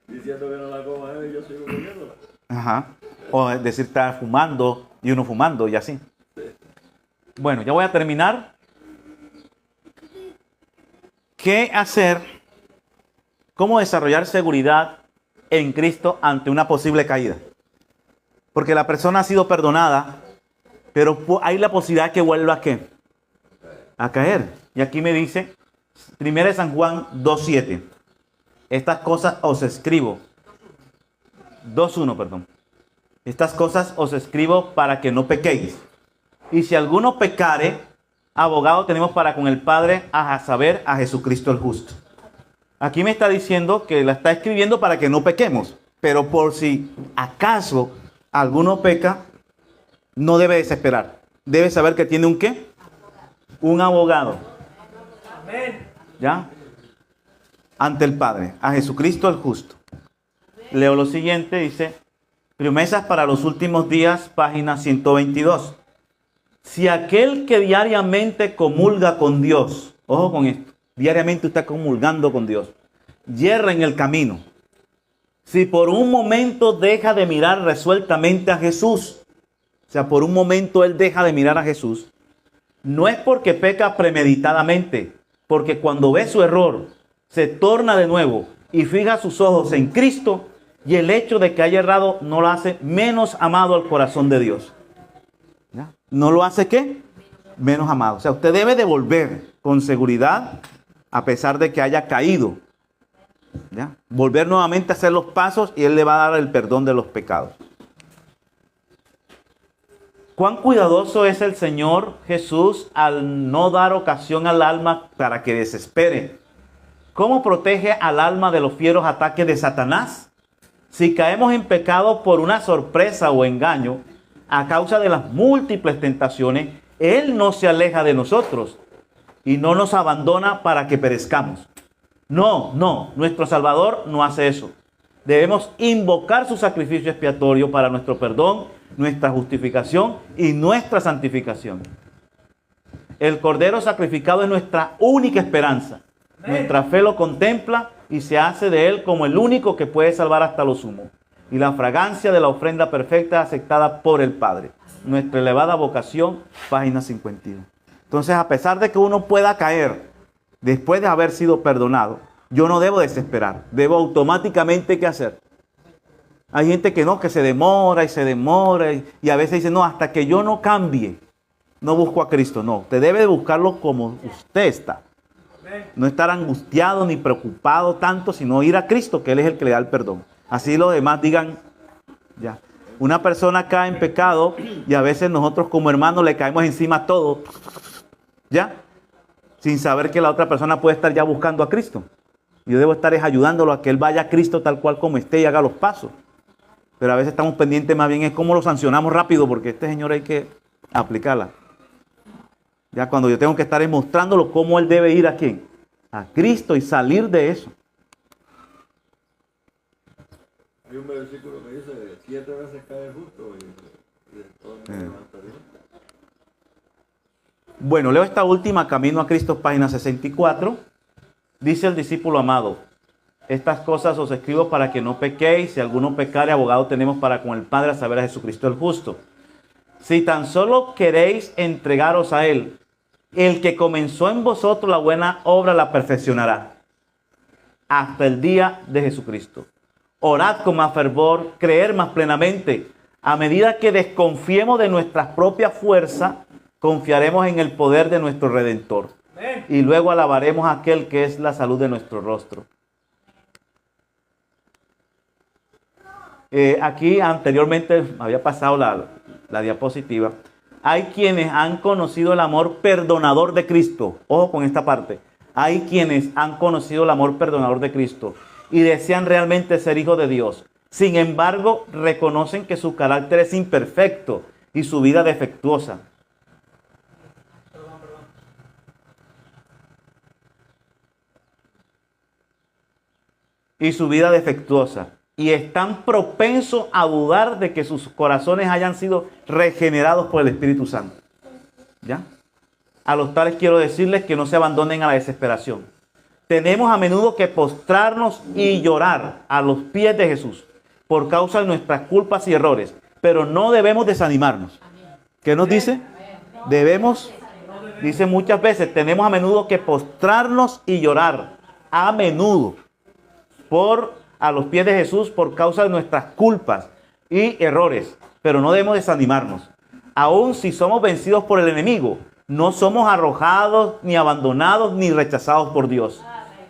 diciendo que no la coma, yo sigo comiéndola. Ajá. O decir, está fumando y uno fumando y así. Bueno, ya voy a terminar. ¿Qué hacer? ¿Cómo desarrollar seguridad en Cristo ante una posible caída? Porque la persona ha sido perdonada, pero hay la posibilidad que vuelva ¿a qué? A caer. Y aquí me dice, 1 San Juan 2:7. Estas cosas os escribo. 2:1, perdón. Estas cosas os escribo para que no pequéis. Y si alguno pecare, abogado tenemos para con el Padre, a saber, a Jesucristo el justo. Aquí me está diciendo que la está escribiendo para que no pequemos. Pero por si acaso alguno peca, no debe desesperar. Debe saber que tiene un ¿qué? Un abogado. Amén. ¿Ya? Ante el Padre, a Jesucristo el justo. Leo lo siguiente, dice, promesas para los últimos días, página 122. Si aquel que diariamente comulga con Dios, ojo con esto, diariamente usted está comulgando con Dios, yerra en el camino. Si por un momento deja de mirar resueltamente a Jesús, o sea, por un momento él deja de mirar a Jesús, no es porque peca premeditadamente, porque cuando ve su error, se torna de nuevo y fija sus ojos en Cristo, y el hecho de que haya errado no lo hace menos amado al corazón de Dios. ¿Ya? ¿No lo hace qué? Menos amado. O sea, usted debe de volver con seguridad a pesar de que haya caído. ¿Ya? Volver nuevamente a hacer los pasos y Él le va a dar el perdón de los pecados. Cuán cuidadoso es el Señor Jesús al no dar ocasión al alma para que desespere. ¿Cómo protege al alma de los fieros ataques de Satanás? Si caemos en pecado por una sorpresa o engaño, a causa de las múltiples tentaciones, Él no se aleja de nosotros y no nos abandona para que perezcamos. No, nuestro Salvador no hace eso. Debemos invocar su sacrificio expiatorio para nuestro perdón, nuestra justificación y nuestra santificación. El Cordero sacrificado es nuestra única esperanza. Nuestra fe lo contempla y se hace de él como el único que puede salvar hasta lo sumo. Y la fragancia de la ofrenda perfecta aceptada por el Padre. Nuestra elevada vocación, página 51. Entonces, a pesar de que uno pueda caer después de haber sido perdonado, yo no debo desesperar. Debo automáticamente, ¿qué hacer? Hay gente que no, que se demora y a veces dice, no, hasta que yo no cambie, no busco a Cristo. No, usted debe de buscarlo como usted está. No estar angustiado ni preocupado tanto, sino ir a Cristo, que Él es el que le da el perdón. Así los demás digan, ya. Una persona cae en pecado y a veces nosotros como hermanos le caemos encima todo, ya, sin saber que la otra persona puede estar ya buscando a Cristo. Yo debo estar ayudándolo a que él vaya a Cristo tal cual como esté y haga los pasos. Pero a veces estamos pendientes más bien es cómo lo sancionamos rápido, porque este señor hay que aplicarla. Ya cuando yo tengo que estar mostrándolo cómo él debe ir a quién, a Cristo y salir de eso. Hay un versículo que dice, 7 veces cae el justo y todo el mundo levanta bien. Bueno, leo esta última, Camino a Cristo, página 64. Dice el discípulo amado, estas cosas os escribo para que no pequéis. Si alguno pecare, abogado tenemos para con el Padre, a saber, a Jesucristo el justo. Si tan solo queréis entregaros a Él, el que comenzó en vosotros la buena obra la perfeccionará hasta el día de Jesucristo. Orad con más fervor, creer más plenamente. A medida que desconfiemos de nuestras propias fuerzas, confiaremos en el poder de nuestro Redentor. Amén. Y luego alabaremos a aquel que es la salud de nuestro rostro. Aquí anteriormente había pasado la diapositiva. Hay quienes han conocido el amor perdonador de Cristo. Ojo con esta parte. Hay quienes han conocido el amor perdonador de Cristo y desean realmente ser hijos de Dios. Sin embargo, reconocen que su carácter es imperfecto y su vida defectuosa. Y están propensos a dudar de que sus corazones hayan sido regenerados por el Espíritu Santo. ¿Ya? A los tales quiero decirles que no se abandonen a la desesperación. Tenemos a menudo que postrarnos y llorar a los pies de Jesús por causa de nuestras culpas y errores, pero no debemos desanimarnos. ¿Qué nos dice? Dice muchas veces, tenemos a menudo que postrarnos y llorar, a menudo, a los pies de Jesús por causa de nuestras culpas y errores, pero no debemos desanimarnos. Aun si somos vencidos por el enemigo, no somos arrojados, ni abandonados, ni rechazados por Dios.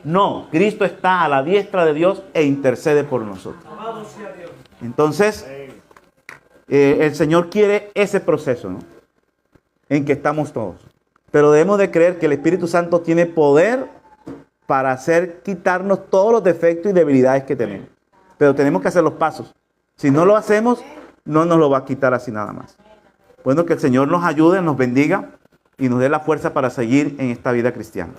No, Cristo está a la diestra de Dios e intercede por nosotros. Amado sea Dios. Entonces, el Señor quiere ese proceso, ¿no? En que estamos todos. Pero debemos de creer que el Espíritu Santo tiene poder para quitarnos todos los defectos y debilidades que tenemos. Pero tenemos que hacer los pasos. Si no lo hacemos, no nos lo va a quitar así nada más. Bueno, que el Señor nos ayude, nos bendiga y nos dé la fuerza para seguir en esta vida cristiana.